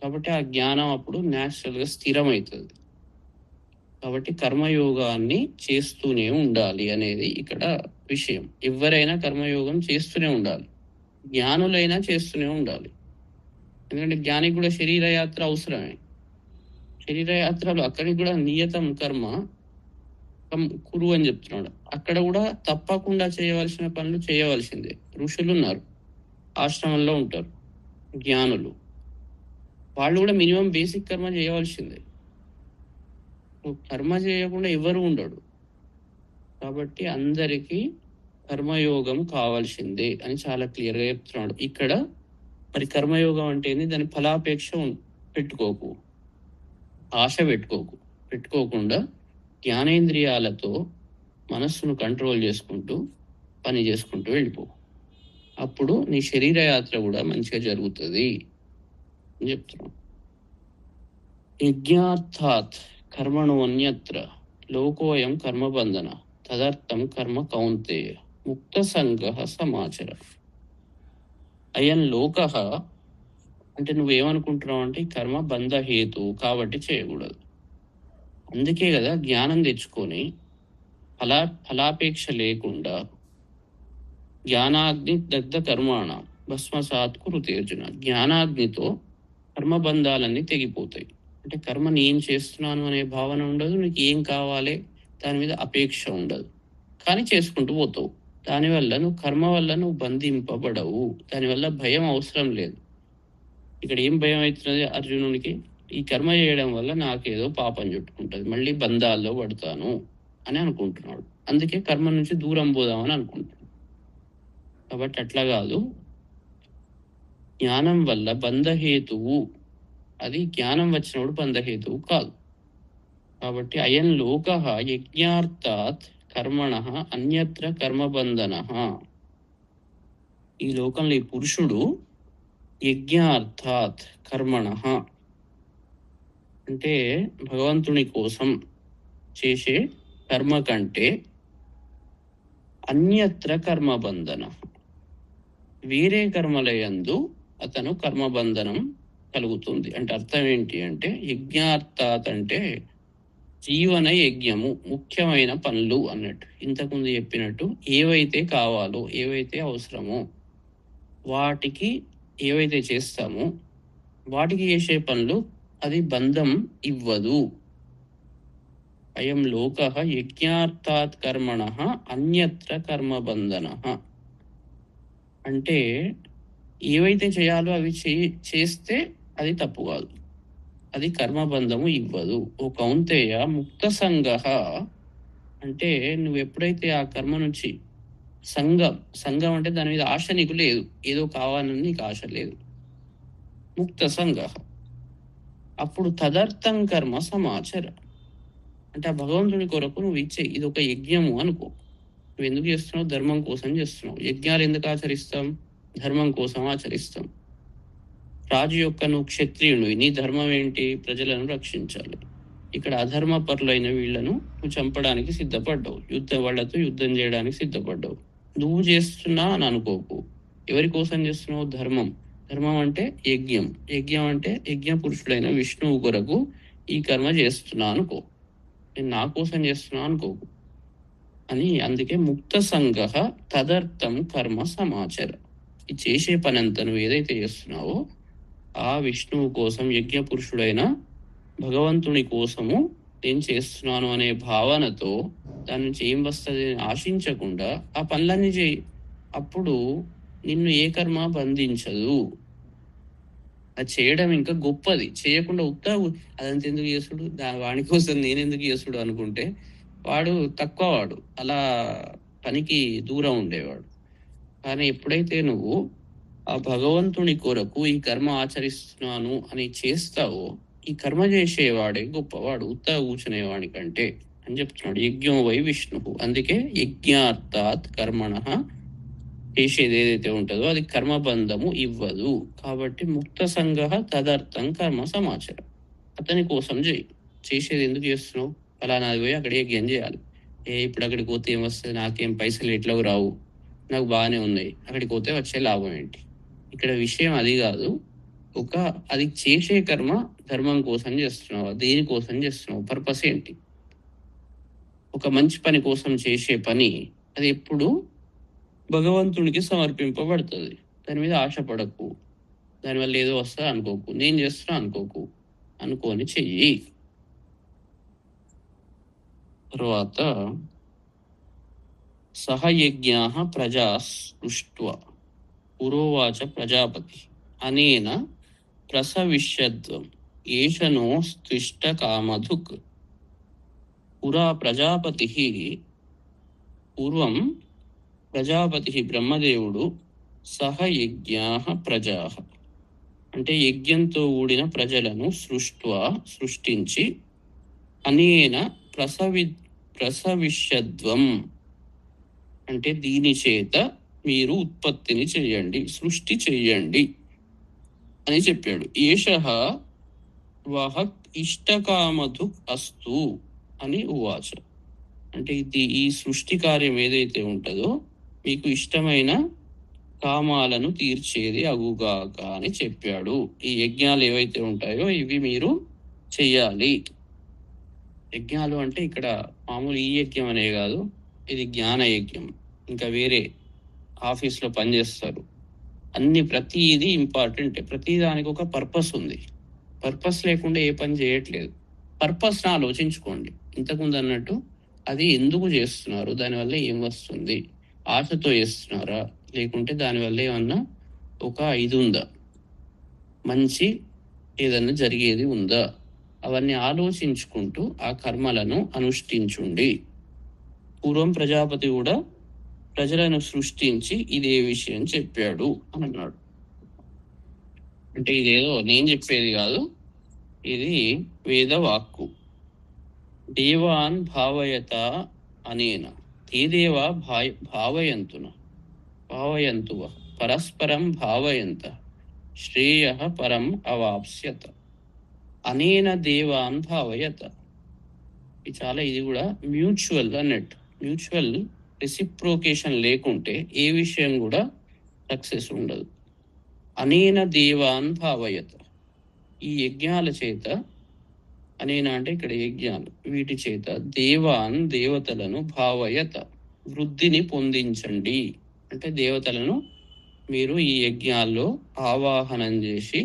కాబట్టి ఆ జ్ఞానం అప్పుడు న్యాచురల్‌గా స్థిరమైతది. కాబట్టి కర్మయోగాన్ని చేస్తూనే ఉండాలి అనేది ఇక్కడ విషయం. ఎవ్వరైనా కర్మయోగం చేస్తూనే ఉండాలి. జ్ఞానులైనా చేస్తూనే ఉండాలి. ఎందుకంటే జ్ఞానికి కూడా శరీర యాత్ర అవసరమే. శరీర యాత్రలో అక్కడికి కూడా నియతం కర్మ కురు అని చెప్తున్నాడు. అక్కడ కూడా తప్పకుండా చేయవలసిన పనులు చేయవలసిందే. ఋషులున్నారు, ఆశ్రమంలో ఉంటారు, జ్ఞానులు. వాళ్ళు కూడా మినిమం బేసిక్ కర్మ చేయవలసిందే. కర్మ చేయకుండా ఎవరు ఉండడు. కాబట్టి అందరికీ కర్మయోగం కావాల్సిందే అని చాలా క్లియర్‌గా చెప్తున్నాడు. ఇక్కడ మరి కర్మయోగం అంటే ఏంది? దాని ఫలాపేక్ష పెట్టుకోకు, ఆశ పెట్టుకోకుండా జ్ఞానేంద్రియాలతో మనస్సును కంట్రోల్ చేసుకుంటూ పని చేసుకుంటూ వెళ్ళిపో. అప్పుడు నీ శరీర యాత్ర కూడా మంచిగా జరుగుతుంది అని చెప్తున్నాడు. యజ్ఞార్థాత్ కర్మణోన్యత్ర లోకోయం కర్మబంధన తదర్థం కర్మ కౌంతేయ ముక్త సంగః సమాచర. అయం లోకః అంటే నువ్వేమనుకుంటున్నావు అంటే ఈ కర్మ బంధహేతు కాబట్టి చేయకూడదు. అందుకే కదా జ్ఞానం తెచ్చుకొని ఫలాపేక్ష లేకుండా జ్ఞానాగ్ని దగ్ధ కర్మాణ భస్మసాత్ కురుతే అర్జున. జ్ఞానాగ్నితో కర్మబంధాలన్నీ తెగిపోతాయి. అంటే కర్మ నేను చేస్తున్నాను అనే భావన ఉండదు, నీకు ఏం కావాలి దాని మీద అపేక్ష ఉండదు, కానీ చేసుకుంటూ పోతావు. దానివల్ల నువ్వు కర్మ వల్ల నువ్వు బంధింపబడవు. దానివల్ల భయం అవసరం లేదు. ఇక్కడ ఏం భయం అవుతున్నది అర్జునునికి? ఈ కర్మ చేయడం వల్ల నాకేదో పాపం చుట్టుకుంటుంది, మళ్ళీ బంధాల్లో పడతాను అని అనుకుంటున్నాడు. అందుకే కర్మ నుంచి దూరం పోదామని అనుకుంటున్నాడు. కాబట్టి అట్లా కాదు, జ్ఞానం వల్ల బంధహేతువు, అది జ్ఞానం వచ్చినప్పుడు బంధహేతువు కాదు. కాబట్టి అయం లోకః యజ్ఞార్థాత్ కర్మణః అన్యత్ర కర్మబంధనః. ఈ లోకంలో ఈ పురుషుడు యజ్ఞార్థాత్ కర్మణః అంటే భగవంతుని కోసం చేసే కర్మ కంటే అన్యత్ర కర్మబంధన వేరే కర్మలయందు అతను కర్మబంధనం కలుగుతుంది. అంటే అర్థం ఏంటి అంటే యజ్ఞార్థాత్ అంటే జీవన యజ్ఞము, ముఖ్యమైన పనులు అన్నట్టు. ఇంతకుముందు చెప్పినట్టు ఏవైతే కావాలో, ఏవైతే అవసరమో వాటికి ఏవైతే చేస్తామో వాటికి చేసే పనులు అది బంధం ఇవ్వదు. అయం లోకః యజ్ఞార్థాత్ కర్మణః అన్యత్ర కర్మబంధనః అంటే ఏవైతే చేయాలో అవి చేస్తే అది తప్పు కాదు, అది కర్మబంధము ఇవ్వదు. ఓ కౌంతేయ ముక్త సంగః అంటే నువ్వు ఎప్పుడైతే ఆ కర్మ నుంచి సంఘం అంటే దాని మీద ఆశ నీకు లేదు, ఏదో కావాలని నీకు ఆశ లేదు, ముక్త సంగః అప్పుడు తదర్థం కర్మ సమాచర అంటే ఆ భగవంతుని కొరకు నువ్వు ఇచ్చే ఇది ఒక యజ్ఞము అనుకో. నువ్వు ఎందుకు చేస్తున్నావు? ధర్మం కోసం చేస్తున్నావు. యజ్ఞాలు ఎందుకు ఆచరిస్తాం? ధర్మం కోసం ఆచరిస్తాం. రాజు యొక్క నువ్వు క్షత్రియుడు, నీ ధర్మం ఏంటి? ప్రజలను రక్షించాలి. ఇక్కడ అధర్మ పరులైన వీళ్లను నువ్వు చంపడానికి సిద్ధపడ్డావు, వాళ్ళతో యుద్ధం చేయడానికి సిద్ధపడ్డావు. నువ్వు చేస్తున్నా అని అనుకోకు. ఎవరి కోసం చేస్తున్నావు? ధర్మం అంటే యజ్ఞం అంటే యజ్ఞ పురుషుడైన విష్ణువు కొరకు ఈ కర్మ చేస్తున్నా అనుకో. నేను నా కోసం చేస్తున్నా అనుకోకు అని. అందుకే ముక్త సంగః తదర్థం కర్మ సమాచర. ఈ చేసే పని అంతా నువ్వు ఏదైతే చేస్తున్నావో ఆ విష్ణువు కోసం, యజ్ఞ పురుషుడైన భగవంతుని కోసము నేను చేస్తున్నాను అనే భావనతో దాని నుంచి ఏం వస్తుంది అని ఆశించకుండా ఆ పనులన్నీ చేయి. అప్పుడు నిన్ను ఏ కర్మ బంధించదు. అది చేయడం ఇంకా గొప్పది. చేయకుండా అదంతా ఎందుకు చేసుడు, వాని కోసం నేనెందుకు చేసుడు అనుకుంటే వాడు తక్కువ వాడు. అలా పనికి దూరం ఉండేవాడు. కానీ ఎప్పుడైతే నువ్వు ఆ భగవంతుని కొరకు ఈ కర్మ ఆచరిస్తున్నాను అని చేస్తావో, ఈ కర్మ చేసేవాడే గొప్పవాడు కూర్చునేవాడి కంటే అని చెప్తున్నాడు. యజ్ఞో వై విష్ణువు. అందుకే యజ్ఞార్థాత్ కర్మణః, చేసేది ఏదైతే ఉంటుందో అది కర్మబంధము ఇవ్వదు. కాబట్టి ముక్త సంగః తదర్థం కర్మ సమాచారం. అతని కోసం చేసేది ఎందుకు చేస్తున్నావు? ఫలానాది పోయి అక్కడ యజ్ఞం చేయాలి. ఇప్పుడు అక్కడికి పోతే ఏం వస్తుంది? నాకేం పైసలు ఎట్లా రావు, నాకు బాగానే ఉన్నాయి, అక్కడికి పోతే వచ్చే లాభం ఏంటి? ఇక్కడ విషయం అది కాదు. అది చేసే కర్మ ధర్మం కోసం చేస్తున్నావు, దేనికోసం చేస్తున్నావు, పర్పస్ ఏంటి? ఒక మంచి పని కోసం చేసే పని అది ఎప్పుడు భగవంతునికి సమర్పింపబడుతుంది. దాని మీద ఆశపడకు, దానివల్ల ఏదో వస్తా అనుకోకు, నేను చేస్తున్నా అనుకోకు, అనుకోని చెయ్యి. తర్వాత సహయజ్ఞా ప్రజా సృష్ట్వా పురోవాచ ప్రజాపతి అనేన ప్రసవిష్యద్వం ఏషనో స్థిష్ట కామధుక్. పురా ప్రజాపతి పూర్వం ప్రజాపతి బ్రహ్మదేవుడు సహయజ్ఞా ప్రజా అంటే యజ్ఞంతో కూడిన ప్రజలను సృష్టించి అనేన ప్రసవిష్యద్వం అంటే దీని చేత మీరు ఉత్పత్తిని చేయండి, సృష్టి చేయండి అని చెప్పాడు. ఏషః వహ ఇష్టకామధు అస్తు అని ఉవాచ. అంటే ఈ సృష్టి కార్యం ఏదైతే ఉంటుందో మీకు ఇష్టమైన కామాలను తీర్చేది అగుగాక అని చెప్పాడు. ఈ యజ్ఞాలు ఏవైతే ఉంటాయో ఇవి మీరు చెయ్యాలి. యజ్ఞాలు అంటే ఇక్కడ మామూలు ఈ యజ్ఞం అనే కాదు, ఇది జ్ఞాన యజ్ఞం. ఇంకా వేరే ఆఫీస్లో పనిచేస్తారు, ప్రతిదీ ఇంపార్టెంట్. ప్రతి దానికి ఒక పర్పస్ ఉంది. పర్పస్ లేకుండా ఏ పని చేయట్లేదు. పర్పస్ని ఆలోచించుకోండి. ఇంతకుముందు అన్నట్టు అది ఎందుకు చేస్తున్నారు, దానివల్ల ఏం వస్తుంది, ఆశతో చేస్తున్నారా, లేకుంటే దానివల్ల ఏమన్నా ఒక ఇది ఉందా, మంచి ఏదన్నా జరిగేది ఉందా, అవన్నీ ఆలోచించుకుంటూ ఆ కర్మలను అనుష్ఠించుండి. పూర్వం ప్రజాపతి కూడా ప్రజలను సృష్టించి ఇదే విషయం చెప్పాడు అని అన్నాడు. అంటే ఇదేదో నేను చెప్పేది కాదు, ఇది వేదవాక్కు. దేవాన్ భావయత అనేన తే దేవా భావయంతువ పరస్పరం భావయంత శ్రేయ పరం అవాప్స్యత. అనేన దేవాన్ భావయత. ఇది కూడా మ్యూచువల్ అన్నట్టు. మ్యూచువల్ రెసిప్రోకేషన్ లేకుంటే ఏ విషయం కూడా సక్సెస్ ఉండదు. అనేన దేవాన్ భావయత. ఈ యజ్ఞాల చేత, అనేన అంటే ఇక్కడ యజ్ఞాలు, వీటి చేత దేవతలను భావయత వృద్ధిని పొందించండి. అంటే దేవతలను మీరు ఈ యజ్ఞాల్లో ఆవాహనం చేసి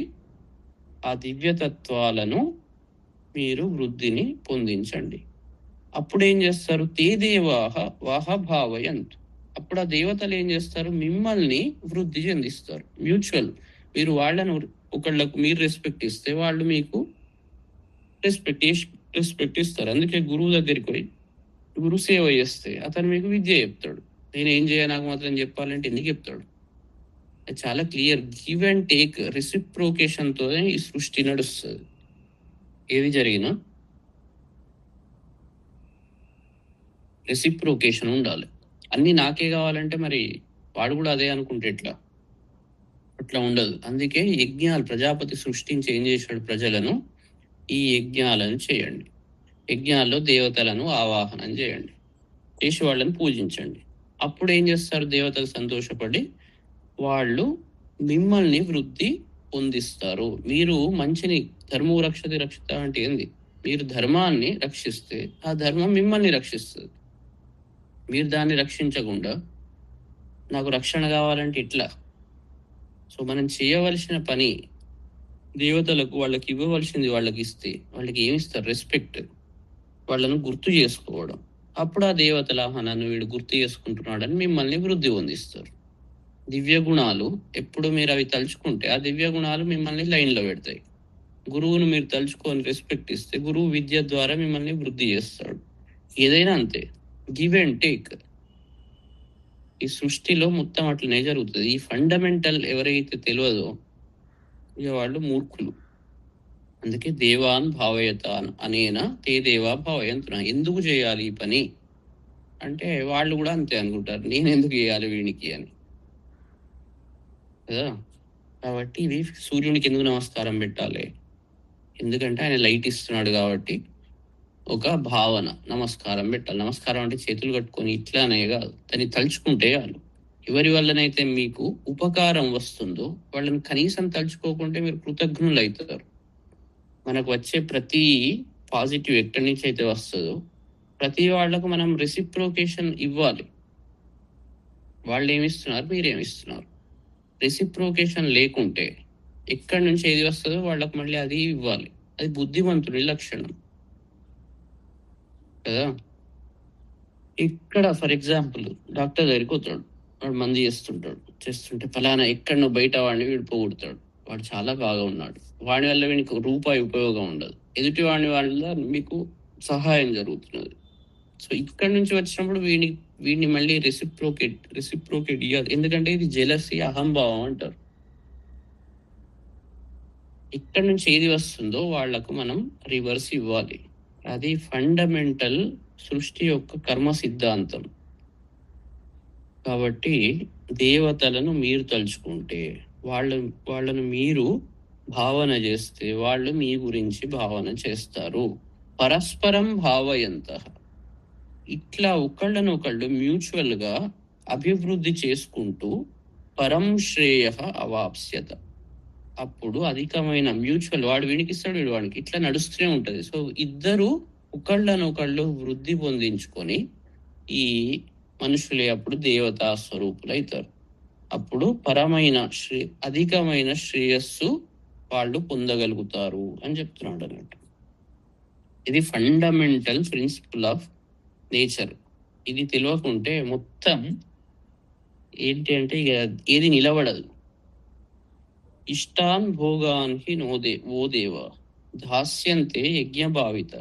ఆ దివ్యతత్వాలను మీరు వృద్ధిని పొందించండి. అప్పుడు ఏం చేస్తారు? తే దేవాహ వాహ భావయంతు. అప్పుడు ఆ దేవతలు ఏం చేస్తారు? మిమ్మల్ని వృద్ధి చెందిస్తారు. మ్యూచువల్. మీరు వాళ్ళను ఒకళ్ళకు మీరు రెస్పెక్ట్ ఇస్తే వాళ్ళు మీకు రెస్పెక్ట్ ఇస్తారు. అందుకే గురువు దగ్గరికి పోయి గురు సేవ చేస్తే అతను మీకు విద్య చెప్తాడు. నేను ఏం చేయాలి, నాకు మాత్రం చెప్పాలంటే ఎందుకు చెప్తాడు? చాలా క్లియర్. గివ్ అండ్ టేక్, రెసిప్రోకేషన్తోనే ఈ సృష్టి నడుస్తుంది. ఏది జరిగినా రెసిప్రోకేషన్ ఉండాలి. అన్ని నాకే కావాలంటే మరి వాడు కూడా అదే అనుకుంటే ఎట్లా? అట్లా ఉండదు. అందుకే యజ్ఞాలు ప్రజాపతి సృష్టించి ఏం చేశాడు? ప్రజలను ఈ యజ్ఞాలను చేయండి, యజ్ఞాల్లో దేవతలను ఆవాహనం చేయండి, చేసి వాళ్ళని పూజించండి. అప్పుడు ఏం చేస్తారు? దేవతలు సంతోషపడి వాళ్ళు మిమ్మల్ని వృద్ధి పొందిస్తారు. మీరు మంచిని, ధర్మో రక్షతి రక్షిత అంటే ఏంది? మీరు ధర్మాన్ని రక్షిస్తే ఆ ధర్మం మిమ్మల్ని రక్షిస్తుంది. మీరు దాన్ని రక్షించకుండా నాకు రక్షణ కావాలంటే ఇట్లా. సో మనం చేయవలసిన పని దేవతలకు వాళ్ళకి ఇవ్వవలసింది వాళ్ళకి ఇస్తే వాళ్ళకి ఏమిస్తారు? రెస్పెక్ట్. వాళ్ళను గుర్తు చేసుకోవడం. అప్పుడు ఆ దేవతలు ఆహా! నన్ను వీడు గుర్తు చేసుకుంటున్నాడని మిమ్మల్ని వృద్ధి పొందిస్తారు. దివ్య గుణాలు ఎప్పుడు మీరు అవి తలుచుకుంటే ఆ దివ్య గుణాలు మిమ్మల్ని లైన్‌లో పెడతాయి. గురువును మీరు తలుచుకొని రెస్పెక్ట్ ఇస్తే గురువు విద్య ద్వారా మిమ్మల్ని వృద్ధి చేస్తాడు. ఏదైనా అంతే. Give and take. ఈ సృష్టిలో మొత్తం అట్లనే జరుగుతది. ఈ ఫండమెంటల్ ఎవరైతే తెలవదో ఇగ వాళ్ళు మూర్ఖులు. అందుకే దేవాన్ భావయత అనేన తే దేవా భావయంతున. ఎందుకు చేయాలి ఈ పని? అంటే వాళ్ళు కూడా అంతే అనుకుంటారు. నేనెందుకు చేయాలి వీనికి అని. కదా! కాబట్టి ఇది సూర్యునికి ఎందుకు నమస్కారం పెట్టాలి? ఎందుకంటే ఆయన లైట్ ఇస్తున్నాడు కాబట్టి ఒక భావన నమస్కారం పెట్టాలి. నమస్కారం అంటే చేతులు కట్టుకొని ఇట్లానే కాదు. దాన్ని తలుచుకుంటే చాలు. ఎవరి వల్లనైతే మీకు ఉపకారం వస్తుందో వాళ్ళని కనీసం తలుచుకోకుంటే మీరు కృతజ్ఞులైతారు. మనకు వచ్చే ప్రతి పాజిటివ్ ఎక్కడి నుంచి అయితే వస్తుందో ప్రతి వాళ్ళకు మనం రెసిప్రోకేషన్ ఇవ్వాలి. వాళ్ళు ఏమిస్తున్నారు, మీరేమిస్తున్నారు. రెసిప్రోకేషన్ లేకుంటే ఎక్కడి నుంచి ఏది వస్తుందో వాళ్ళకు మళ్ళీ అది ఇవ్వాలి. అది బుద్ధిమంతుడి లక్షణం కదా. ఇక్కడ ఫర్ ఎగ్జాంపుల్ డాక్టర్ దగ్గరికి వస్తాడు. వాడు మంది చేస్తుంటే ఫలానా ఎక్కడనో బయట వాడిని వీడు పోగొడతాడు. వాడు చాలా బాగా ఉన్నాడు. వాడి వల్ల వీనికి రూపాయి ఉపయోగం ఉండదు. ఎదుటి వాడి వల్ల మీకు సహాయం జరుగుతున్నది. సో ఇక్కడ నుంచి వచ్చినప్పుడు వీడిని మళ్ళీ రెసిప్రోకేట్ ఇవ్వాలి. ఎందుకంటే ఇది జెలసీ, అహంభావం అంటారు. ఇక్కడ నుంచి ఏది వస్తుందో వాళ్లకు మనం రివర్స్ ఇవ్వాలి. అది ఫండమెంటల్ సృష్టి యొక్క కర్మ సిద్ధాంతం. కాబట్టి దేవతలను మీరు తలుచుకుంటే వాళ్ళను మీరు భావన చేస్తే వాళ్ళు మీ గురించి భావన చేస్తారు. పరస్పరం భావయంతః. ఇట్లా ఒకళ్ళనొకళ్ళు మ్యూచువల్ గా అభివృద్ధి చేసుకుంటూ పరం శ్రేయ అవాప్స్యత. అప్పుడు అధికమైన మ్యూచువల్, వాడు వీడికిస్తాడు, వీడు వాడికి, ఇట్లా నడుస్తూనే ఉంటది. సో ఇద్దరు ఒకళ్ళనొకళ్ళు వృద్ధి పొందించుకొని ఈ మనుషులే అప్పుడు దేవతా స్వరూపులు అవుతారు. అప్పుడు అధికమైన శ్రేయస్సు వాళ్ళు పొందగలుగుతారు అని చెప్తున్నాడు అన్నట్టు. ఇది ఫండమెంటల్ ప్రిన్సిపల్ ఆఫ్ నేచర్. ఇది తెలియకుంటే మొత్తం ఏంటి అంటే ఇక ఏది నిలబడదు. ఇష్టాన్ భోగాన్ హి ఓ దేవ దాస్యంతే యజ్ఞభావిత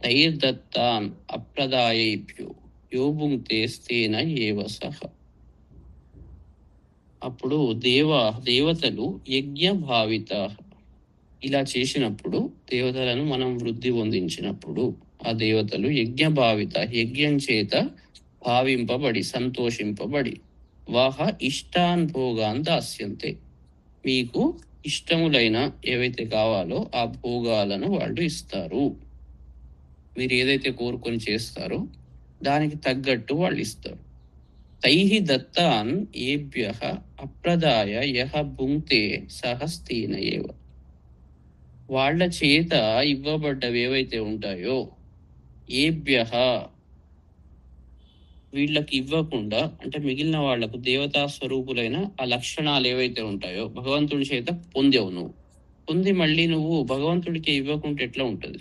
తైర్దత్తాన్ అప్రదాయేభ్యో యోభుంక్తే స్తేన ఏవ సహ. అప్పుడు దేవతలు యజ్ఞ భావిత ఇలా చేసినప్పుడు, దేవతలను మనం వృద్ధి పొందించినప్పుడు ఆ దేవతలు యజ్ఞ భావిత, యజ్ఞం చేత భావింపబడి సంతోషింపబడి వాహ ఇష్టాన్ భోగాన్ దాస్యంతే, మీకు ఇష్టములైన ఏవైతే కావాలో ఆ భోగాలను వాళ్ళు ఇస్తారు. మీరు ఏదైతే కోరుకొని చేస్తారో దానికి తగ్గట్టు వాళ్ళు ఇస్తారు. తైహి దత్తాన్ ఏభ్యః అప్రదాయ యహ భుంక్తే సహస్తేన ఏవ. వాళ్ళ చేత ఇవ్వబడ్డవి ఏవైతే ఉంటాయో ఏభ్యః వీళ్ళకి ఇవ్వకుండా, అంటే మిగిలిన వాళ్లకు దేవతా స్వరూపులైన ఆ లక్షణాలు ఏవైతే ఉంటాయో భగవంతుడి చేత పొందేవు. నువ్వు పొంది మళ్ళీ నువ్వు భగవంతుడికి ఇవ్వకుంటే ఎట్లా ఉంటది?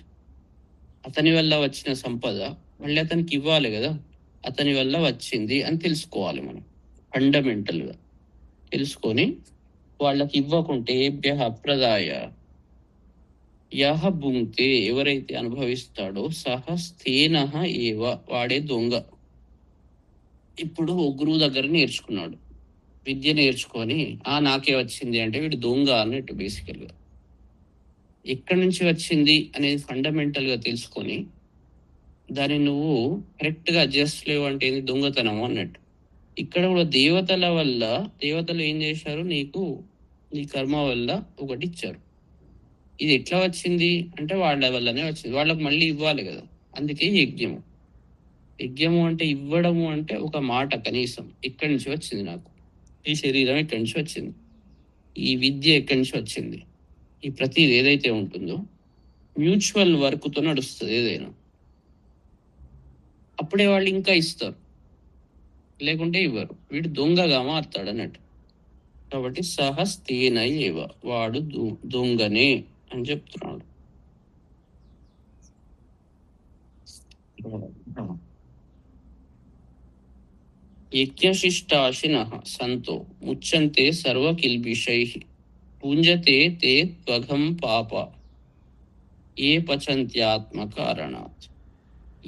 అతని వల్ల వచ్చిన సంపద మళ్ళీ అతనికి ఇవ్వాలి కదా. అతని వల్ల వచ్చింది అని తెలుసుకోవాలి. మనం ఫండమెంటల్ గా తెలుసుకొని వాళ్ళకి ఇవ్వకుంటే ఏభ్యః అప్రదాయ యహ భుంక్తే, ఎవరైతే అనుభవిస్తాడో సహ స్థేనః ఏవ, వాడే దొంగ. ఇప్పుడు గురువు దగ్గర నేర్చుకున్నాడు, విద్య నేర్చుకొని నాకే వచ్చింది అంటే వీడు దొంగ అన్నట్టు. బేసికల్గా ఎక్కడి నుంచి వచ్చింది అనేది ఫండమెంటల్ గా తెలుసుకొని దాన్ని నువ్వు కరెక్ట్ గా అడ్జస్ట్ లేవు అంటే ఏంది? దొంగతనం అన్నట్టు. ఇక్కడ కూడా దేవతలు ఏం చేశారు? నీకు నీ కర్మ వల్ల ఒకటి ఇచ్చారు. ఇది ఎట్లా వచ్చింది అంటే వాళ్ళ వల్లనే వచ్చింది. వాళ్ళకి మళ్ళీ ఇవ్వాలి కదా. అందుకే యజ్ఞము అంటే ఇవ్వడము అంటే ఒక మాట కనీసం ఎక్కడి నుంచి వచ్చింది? నాకు ఈ శరీరం ఎక్కడి నుంచి వచ్చింది? ఈ విద్య ఎక్కడి నుంచి వచ్చింది? ఈ ప్రతిది ఏదైతే ఉంటుందో మ్యూచువల్ వర్క్తో నడుస్తుంది ఏదైనా. అప్పుడే వాళ్ళు ఇంకా ఇస్తారు, లేకుంటే ఇవ్వరు. వీడు దొంగగా మారుతాడు అన్నట్టు. కాబట్టి సహస్తేన ఏవ, వాడు దొంగనే అని చెప్తున్నాడు. యజ్ఞశిష్టాశినః సంతో ముచ్యంతే సర్వకిల్బిషైః పుంజతే తే త్వఘం పాప ఏ పచంత్యాత్మకారణాత్.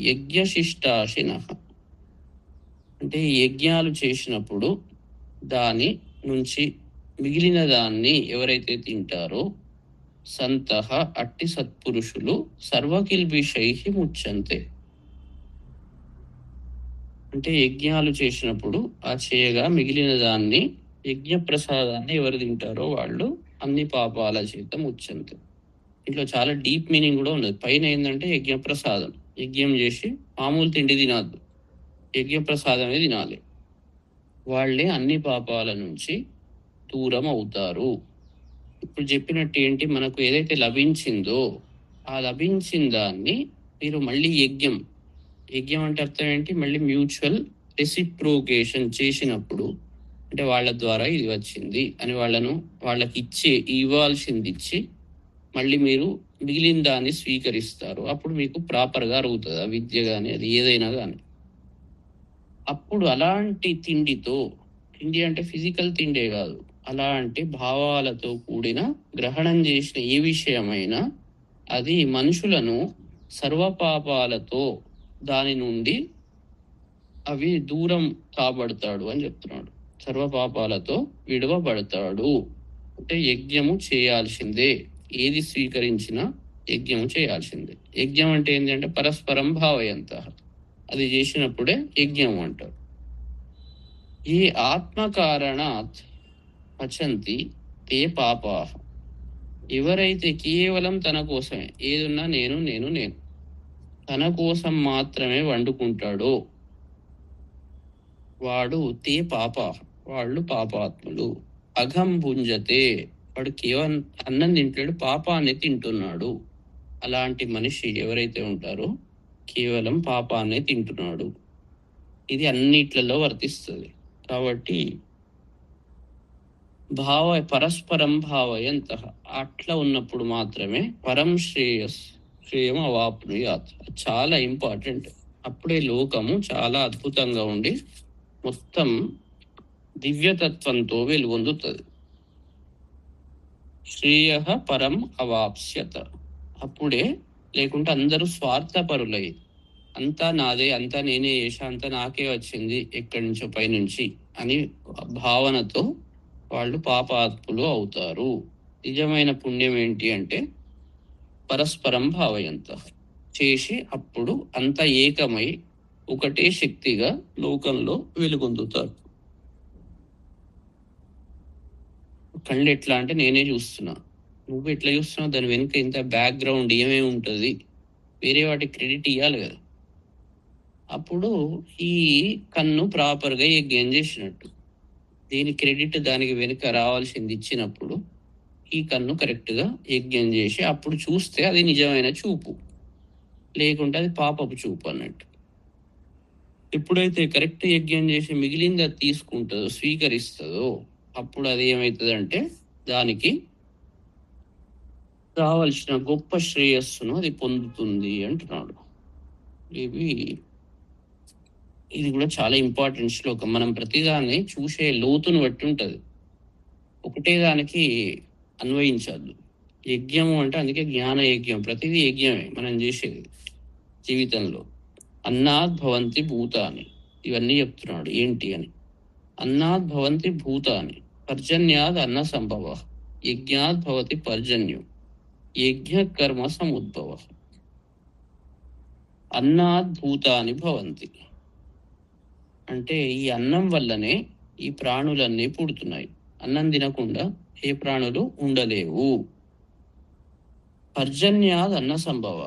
యజ్ఞశిష్టాశినః అంటే యజ్ఞాలు చేసినప్పుడు దాని నుంచి మిగిలిన దాన్ని ఎవరైతే తింటారో సంతః అట్టి సత్పురుషులు సర్వకిల్బిషైః ముచ్యంతే. అంటే యజ్ఞాలు చేసినప్పుడు ఆ చేయగా మిగిలిన దాన్ని, యజ్ఞ ప్రసాదాన్ని ఎవరు తింటారో వాళ్ళు అన్ని పాపాల చేత ముచ్యంతే. ఇంట్లో చాలా డీప్ మీనింగ్ కూడా ఉన్నది. పైన ఏంటంటే యజ్ఞ ప్రసాదం, యజ్ఞం చేసి మామూలు తిండి తినద్దు, యజ్ఞ ప్రసాదమే తినాలి. వాళ్ళే అన్ని పాపాల నుంచి దూరం అవుతారు. ఇప్పుడు చెప్పినట్టు ఏంటి, మనకు ఏదైతే లభించిందో ఆ లభించిన దాన్ని మీరు మళ్ళీ యజ్ఞం అంటే అర్థం ఏంటి, మళ్ళీ మ్యూచువల్ రెసిప్రోకేషన్ చేసినప్పుడు, అంటే వాళ్ళ ద్వారా ఇది వచ్చింది అని వాళ్ళకి ఇవ్వాల్సింది ఇచ్చి మళ్ళీ మీరు మిగిలిన దాన్ని స్వీకరిస్తారు. అప్పుడు మీకు ప్రాపర్గా అరుగుతుంది ఆ విద్య కానీ అది ఏదైనా కానీ. అప్పుడు అలాంటి తిండి అంటే ఫిజికల్ తిండే కాదు, అలాంటి భావాలతో కూడిన గ్రహణం చేసిన ఏ విషయమైనా అది మనుషులను సర్వపాపాలతో దాని నుండి అవి దూరం కాబడతాడు అని చెప్తున్నాడు. సర్వపాపాలతో విడవబడతాడు. అంటే యజ్ఞము చేయాల్సిందే, ఏది స్వీకరించినా యజ్ఞము చేయాల్సిందే. యజ్ఞం అంటే ఏంటంటే పరస్పరం భావయంత, అది చేసినప్పుడే యజ్ఞం అంటారు. ఈ ఆత్మకారణాత్ పచంతి తే పాపా. ఎవరైతే కేవలం తన కోసమే, ఏదున్నా నేను నేను నేను తన కోసం మాత్రమే వండుకుంటాడో వాడు తే పాప, వాళ్ళు పాపాత్ములు. అఘం భుంజతే, వాడు కేవలం అన్నం తింటాడు, పాపాన్ని తింటున్నాడు. అలాంటి మనిషి ఎవరైతే ఉంటారో కేవలం పాపాన్ని తింటున్నాడు. ఇది అన్నిట్లలో వర్తిస్తుంది. కాబట్టి పరస్పరం భావయంత, అట్లా ఉన్నప్పుడు మాత్రమే పరం శ్రేయం అవాప్నుయాత్. చాలా ఇంపార్టెంట్. అప్పుడే లోకము చాలా అద్భుతంగా ఉండి మొత్తం దివ్యతత్వంతో వెలుగొందుతుంది. శ్రేయ పరం అవాప్స్యత. అప్పుడే, లేకుంటే అందరూ స్వార్థపరులై అంతా నాదే, అంతా నేనే చేసా, అంతా నాకే వచ్చింది ఎక్కడి నుంచో పైనుంచి అని భావనతో వాళ్ళు పాపాత్ములు అవుతారు. నిజమైన పుణ్యం ఏంటి అంటే పరస్పరం భావయంత చేసి అప్పుడు అంత ఏకమై ఒకటే శక్తిగా లోకంలో వెలుగొందుతారు. కళ్ళు ఎట్లా అంటే నేనే చూస్తున్నా, నువ్వు ఎట్లా చూస్తున్నావు, దాని వెనుక ఇంత బ్యాక్గ్రౌండ్ ఏమేమి ఉంటుంది, వేరే వాటికి క్రెడిట్ ఇవ్వాలి కదా. అప్పుడు ఈ కన్ను ప్రాపర్గా యజ్ఞం చేసినట్టు, దీని క్రెడిట్ దానికి వెనుక రావాల్సింది ఇచ్చినప్పుడు ఈ కన్ను కరెక్ట్గా యజ్ఞం చేసి అప్పుడు చూస్తే అది నిజమైన చూపు, లేకుంటే అది పాపపు చూపు అన్నట్టు. ఎప్పుడైతే కరెక్ట్ యజ్ఞం చేసి మిగిలింది అది తీసుకుంటుందో, స్వీకరిస్తుందో, అప్పుడు అది ఏమవుతుందంటే దానికి రావాల్సిన గొప్ప శ్రేయస్సును అది పొందుతుంది అంటున్నాడు. ఇది కూడా చాలా ఇంపార్టెంట్ శ్లోకం. మనం ప్రతిదాన్ని చూసే లోతును బట్టి ఉంటుంది, ఒకటే దానికి అన్వయించద్దు. యజ్ఞము అంటే అందుకే జ్ఞాన యజ్ఞం, ప్రతిదీ యజ్ఞమే మనం చేసేది జీవితంలో. అన్నాద్ భవంతి భూతాని, ఇవన్నీ చెప్తున్నాడు ఏంటి అని. అన్నాద్ భవంతి భూతాని, పర్జన్యాద్ అన్న సంభవ, యజ్ఞాద్ భవతి పర్జన్యం, యజ్ఞ కర్మ సముద్భవ. అన్నాద్ భూతాని భవంతి అంటే ఈ అన్నం వల్లనే ఈ ప్రాణులన్నీ పుడుతున్నాయి. అన్నం తినకుండా ఏ ప్రాణులు ఉండలేవు. పర్జన్యాద్ అన్న సంభవ,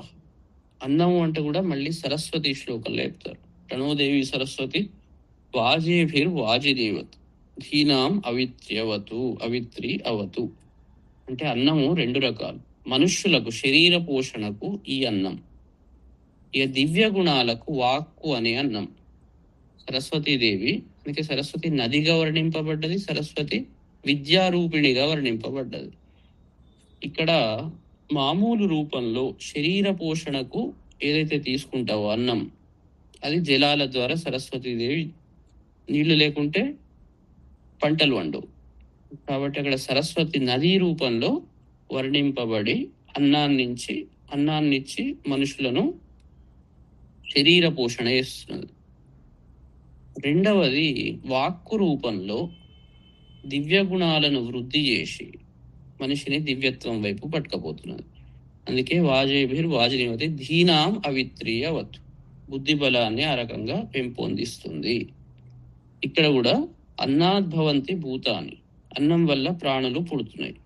అన్నము అంటే కూడా మళ్ళీ సరస్వతి శ్లోకంలో చెప్తారు. ప్రణోదేవి సరస్వతి వాజేభిర్వాజిదేవత్ ధీనాం అవిత్రి అవతు. అంటే అన్నము రెండు రకాలు. మనుష్యులకు శరీర పోషణకు ఈ అన్నం, ఇక దివ్య గుణాలకు వాక్కు అనే అన్నం. సరస్వతీదేవి, అందుకే సరస్వతి నదిగా వర్ణింపబడ్డది. సరస్వతి విద్యారూపిణిగా వర్ణింపబడ్డది. ఇక్కడ మామూలు రూపంలో శరీర పోషణకు ఏదైతే తీసుకుంటావో అన్నం, అది జలాల ద్వారా సరస్వతీదేవి, నీళ్లు లేకుంటే పంటలు వండవు. కాబట్టి అక్కడ సరస్వతి నదీ రూపంలో వర్ణింపబడి అన్నాన్నిచ్చి మనుషులను శరీర పోషణ చేస్తున్నది. రెండవది వాక్కు రూపంలో దివ్య గుణాలను వృద్ధి చేసి మనిషిని దివ్యత్వం వైపు పట్టుకపోతున్నది. అందుకే వాజనివతి ధీనాం అవిత్రీయవత్, బుద్ధి బలాన్ని ఆ రకంగా పెంపొందిస్తుంది. ఇక్కడ కూడా అన్నాద్భవంతి భూతాన్ని, అన్నం వల్ల ప్రాణులు పుడుతున్నాయి.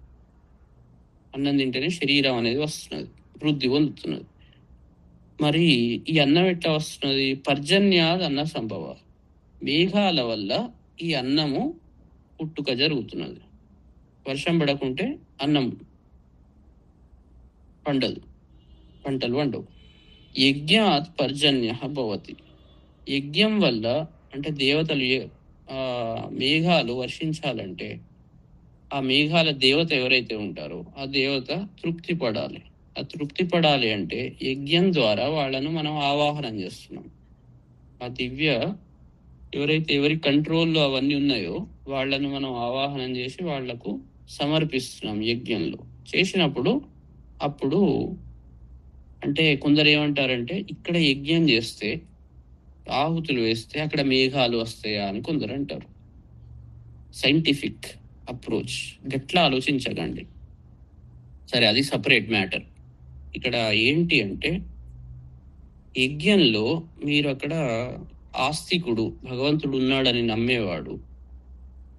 అన్నం తింటేనే శరీరం అనేది వస్తున్నది, వృద్ధి పొందుతున్నది. మరి ఈ అన్నం ఎట్లా వస్తున్నది? పర్జన్యాద్ అన్న సంభవ, మేఘాల వల్ల ఈ అన్నము పుట్టుక జరుగుతున్నది. వర్షం పడకుంటే అన్నం పండదు, పంటలు వండవు. యజ్ఞాత్ పర్జన్య భవతి, యజ్ఞం వల్ల అంటే దేవతలు మేఘాలు వర్షించాలంటే ఆ మేఘాల దేవత ఎవరైతే ఉంటారో ఆ దేవత తృప్తి పడాలి. ఆ తృప్తి పడాలి అంటే యజ్ఞం ద్వారా వాళ్ళను మనం ఆవాహనం చేస్తున్నాం. ఆ దివ్య ఎవరి కంట్రోల్లో అవన్నీ ఉన్నాయో వాళ్ళను మనం ఆవాహనం చేసి వాళ్లకు సమర్పిస్తున్నాం యజ్ఞంలో. చేసినప్పుడు అప్పుడు అంటే కొందరు ఏమంటారంటే ఇక్కడ యజ్ఞం చేస్తే, ఆహుతులు వేస్తే అక్కడ మేఘాలు వస్తాయా అని కొందరు అంటారు. సైంటిఫిక్ అప్రోచ్, గట్లా ఆలోచించకండి. సరే, అది సపరేట్ మ్యాటర్. ఇక్కడ ఏంటి అంటే యజ్ఞంలో మీరు అక్కడ ఆస్తికుడు, భగవంతుడు ఉన్నాడని నమ్మేవాడు,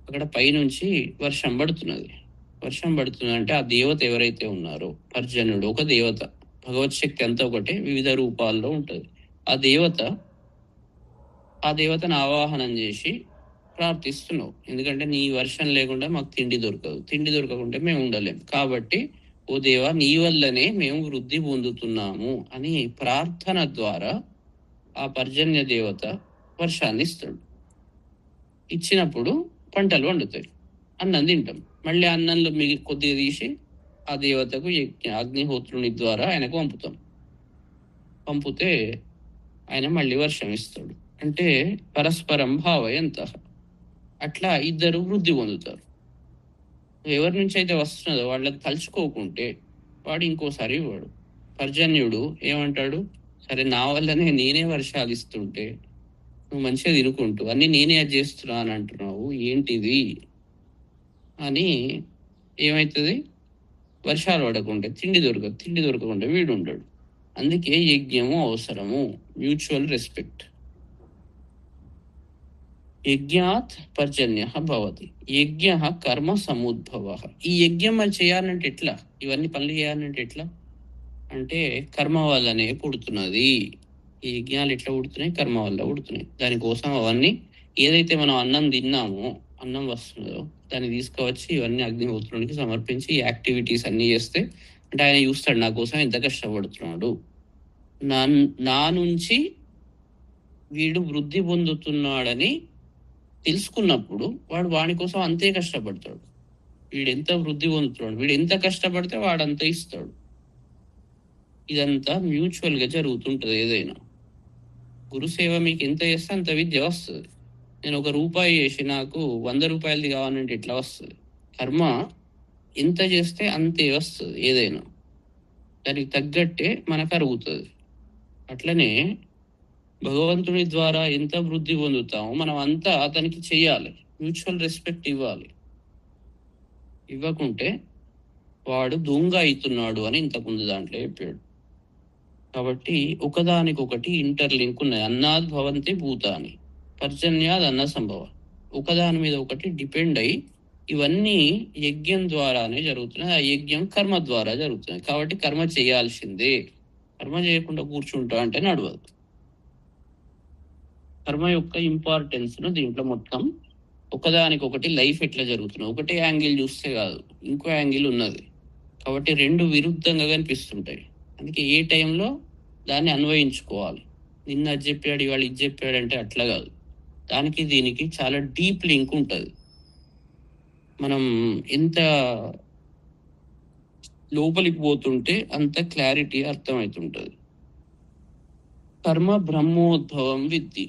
అక్కడ పైనుంచి వర్షం పడుతున్నది. వర్షం పడుతున్నదంటే ఆ దేవత ఎవరైతే ఉన్నారో, పర్జన్యుడు ఒక దేవత, భగవత్ శక్తి అంతా ఒకటే, వివిధ రూపాల్లో ఉంటుంది. ఆ దేవతను ఆవాహనం చేసి ప్రార్థిస్తున్నావు. ఎందుకంటే నీ వర్షం లేకుండా మాకు తిండి దొరకదు, తిండి దొరకకుంటే మేము ఉండలేము. కాబట్టి ఓ దేవా, నీ వల్లనే మేము వృద్ధి పొందుతున్నాము అని ప్రార్థన ద్వారా ఆ పర్జన్య దేవత వర్షాన్ని ఇస్తాడు. ఇచ్చినప్పుడు పంటలు వండుతాయి, అన్నం తింటాం. మళ్ళీ అన్నంలో కొద్దిగా తీసి ఆ దేవతకు అగ్నిహోత్రుని ద్వారా ఆయనకు పంపితే ఆయన మళ్ళీ వర్షం ఇస్తాడు. అంటే పరస్పరం భావయంత, అట్లా ఇద్దరు వృద్ధి పొందుతారు. ఎవరి నుంచి అయితే వస్తున్నదో వాళ్ళకి తలుచుకోకుంటే వాడు ఇంకోసారి ఇవ్వడు. పర్జన్యుడు ఏమంటాడు, సరే నా వల్లనే నేనే వర్షాలు ఇస్తుంటే నువ్వు మంచిగా తినుకుంటూ అన్ని నేనే అది చేస్తున్నా అని అంటున్నావు, ఏంటిది అని ఏమవుతుంది? వర్షాలు పడకుంటే తిండి దొరకకుంటే వీడు ఉండడు. అందుకే యజ్ఞము అవసరము, మ్యూచువల్ రెస్పెక్ట్. యజ్ఞాత్ పర్జన్య భవతి, యజ్ఞ కర్మ సముద్భవ. ఈ యజ్ఞం మరి చేయాలంటే ఎట్లా, ఇవన్నీ పనులు చేయాలంటే ఎట్లా అంటే కర్మ వల్లనే పుడుతున్నది. ఈ యజ్ఞాలు ఎట్లా పుడుతున్నాయి? కర్మ వల్ల పుడుతున్నాయి. దానికోసం అవన్నీ ఏదైతే మనం అన్నం తిన్నామో, అన్నం వస్తున్నదో దాన్ని తీసుకువచ్చి ఇవన్నీ అగ్నిహోత్రునికి సమర్పించి ఈ యాక్టివిటీస్ అన్నీ చేస్తే అంటే ఆయన చూస్తాడు నా కోసం ఎంత కష్టపడుతున్నాడు, నా నుంచి వీడు వృద్ధి పొందుతున్నాడని తెలుసుకున్నప్పుడు వాడి కోసం అంతే కష్టపడతాడు. వీడు ఎంత వృద్ధి పొందుతున్నాడు, వీడు ఎంత కష్టపడితే వాడంత ఇస్తాడు. ఇదంతా మ్యూచువల్ గా జరుగుతుంటది. ఏదైనా గురుసేవ మీకు ఎంత చేస్తే అంత విద్య వస్తుంది. నేను ₹1 చేసి నాకు 100 రూపాయలది కావాలంటే ఎట్లా వస్తుంది? కర్మ ఎంత చేస్తే అంతే వస్తుంది. ఏదైనా దానికి తగ్గట్టే మనకు అరుగుతుంది. అట్లనే భగవంతుని ద్వారా ఎంత వృద్ధి పొందుతామో మనం అంతా అతనికి చెయ్యాలి, మ్యూచువల్ రెస్పెక్ట్ ఇవ్వాలి. ఇవ్వకుంటే వాడు దొంగ అవుతున్నాడు అని ఇంతకుముందు దాంట్లో చెప్పాడు. కాబట్టి ఒకదానికొకటి ఇంటర్లింక్ ఉన్నాయి. అన్నాద్ భవంతి భూతాని, పర్జన్యాద్ అన్న సంభవ, ఒకదాని మీద ఒకటి డిపెండ్ అయ్యి ఇవన్నీ యజ్ఞం ద్వారానే జరుగుతున్నాయి. ఆ యజ్ఞం కర్మ ద్వారా జరుగుతున్నాయి. కాబట్టి కర్మ చేయాల్సిందే. కర్మ చేయకుండా కూర్చుంటా అంటే నడవదు. కర్మ యొక్క ఇంపార్టెన్స్ ను దీంట్లో మొత్తం ఒకదానికొకటి లైఫ్ ఎట్లా జరుగుతున్నాయి, ఒకటే యాంగిల్ చూస్తే కాదు, ఇంకో యాంగిల్ ఉన్నది. కాబట్టి రెండు విరుద్ధంగా కనిపిస్తుంటాయి. అందుకే ఏ టైంలో దాన్ని అన్వయించుకోవాలి. నిన్న అది చెప్పాడు, ఇవాళ ఇది చెప్పాడు అంటే అట్లా కాదు. దానికి దీనికి చాలా డీప్ లింక్ ఉంటుంది. మనం ఎంత లోపలికి పోతుంటే అంత క్లారిటీ అర్థమవుతుంటది. కర్మ బ్రహ్మోద్భవం విద్ధి,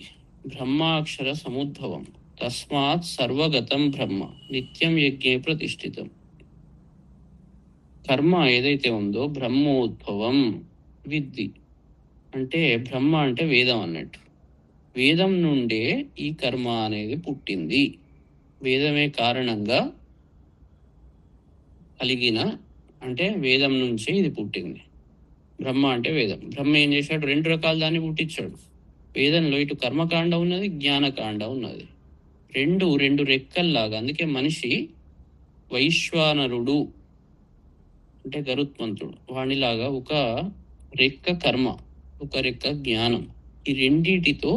బ్రహ్మాక్షర సముద్భవం, తస్మాత్ సర్వగతం బ్రహ్మ నిత్యం యజ్ఞే ప్రతిష్ఠితం. కర్మ ఏదైతే ఉందో బ్రహ్మోద్భవం విద్ధి అంటే బ్రహ్మ అంటే వేదం అన్నట్టు. వేదం నుండే ఈ కర్మ అనేది పుట్టింది. వేదమే కారణంగా కలిగిన అంటే వేదం నుంచే ఇది పుట్టింది. బ్రహ్మ అంటే వేదం. బ్రహ్మ ఏం చేశాడు? 2 రకాల దాన్ని పుట్టించాడు. వేదంలో ఇటు కర్మకాండ ఉన్నది, జ్ఞానకాండ ఉన్నది. రెండు రెక్కల్లాగా. అందుకే మనిషి వైశ్వానరుడు అంటే గరుత్మంతుడు, వాణిలాగా ఒక రెక్క కర్మ, ఒక రెక్క జ్ఞానం. ఈ రెండిటితో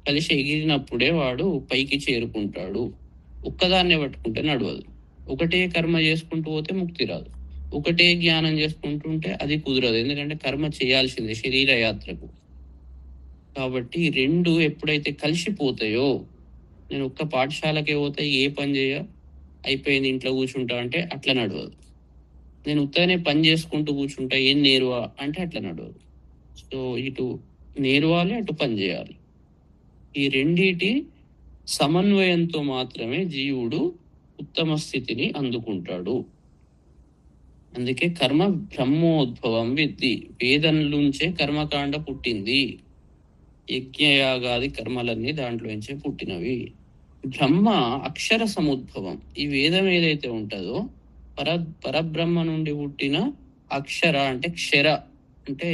కలిసి ఎగిరినప్పుడే వాడు పైకి చేరుకుంటాడు. ఒక్కదాన్నే పట్టుకుంటే నడవదు. ఒకటే కర్మ చేసుకుంటూ పోతే ముక్తి రాదు. ఒకటే జ్ఞానం చేసుకుంటుంటే అది కుదరదు. ఎందుకంటే కర్మ చేయాల్సిందే శరీర యాత్రకు. కాబట్టి 2 ఎప్పుడైతే కలిసిపోతాయో, నేను ఒక్క పాఠశాలకే పోతే ఏ పని చేయ, అయిపోయింది ఇంట్లో కూర్చుంటా అంటే అట్లా నడవదు. నేను ఉత్తగానే పని చేసుకుంటూ కూర్చుంటా ఏం నేర్వా అంటే అట్లా నడవదు. సో ఇటు నేర్వాలి, అటు పని చేయాలి. ఈ రెండిటి సమన్వయంతో మాత్రమే జీవుడు ఉత్తమ స్థితిని అందుకుంటాడు. అందుకే కర్మ బ్రహ్మోద్భవం విద్ధి, వేదం నుంచే కర్మకాండ పుట్టింది. యజ్ఞయాగాది కర్మలన్నీ దాంట్లోంచే పుట్టినవి. బ్రహ్మ అక్షర సముద్భవం. ఈ వేదం ఏదైతే ఉంటుందో పరబ్రహ్మ నుండి పుట్టిన అక్షర అంటే క్షర అంటే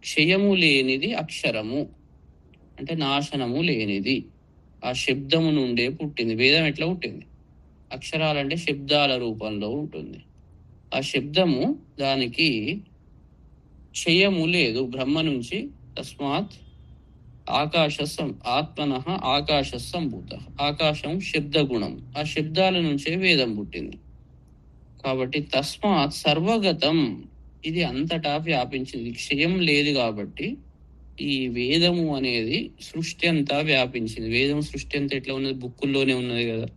క్షయము లేనిది, అక్షరము అంటే నాశనము లేనిది. ఆ శబ్దము నుండే పుట్టింది. వేదం ఎట్లా పుట్టింది? అక్షరాలంటే శబ్దాల రూపంలో ఉంటుంది. ఆ శబ్దము దానికి క్షయము లేదు బ్రహ్మ నుంచి. తస్మాత్ ఆత్మన ఆకాశ సంభూత. ఆకాశం శబ్ద గుణం. ఆ శబ్దాల నుంచే వేదం పుట్టింది. కాబట్టి తస్మాత్ సర్వగతం, ఇది అంతటా వ్యాపించింది. క్షయం లేదు కాబట్టి ఈ వేదము అనేది సృష్టి అంతా వ్యాపించింది. వేదం సృష్టి అంతా ఎట్లా ఉన్నది? బుక్కుల్లోనే ఉన్నది కదా.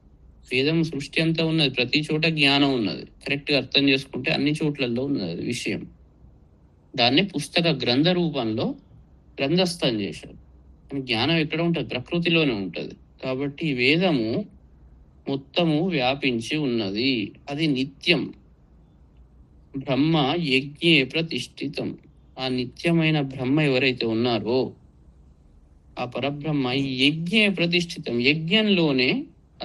వేదం సృష్టి అంతా ఉన్నది, ప్రతి చోట జ్ఞానం ఉన్నది. కరెక్ట్గా అర్థం చేసుకుంటే అన్ని చోట్లలో ఉన్నది విషయం. దాన్ని పుస్తక గ్రంథ రూపంలో గ్రంథస్థం చేశారు. జ్ఞానం ఎక్కడ ఉంటుంది? ప్రకృతిలోనే ఉంటుంది. కాబట్టి వేదము మొత్తము వ్యాపించి ఉన్నది. అది నిత్యం. బ్రహ్మ యజ్ఞే ప్రతిష్ఠితం. ఆ నిత్యమైన బ్రహ్మ ఎవరైతే ఉన్నారో ఆ పరబ్రహ్మ యజ్ఞే ప్రతిష్ఠితం. యజ్ఞంలోనే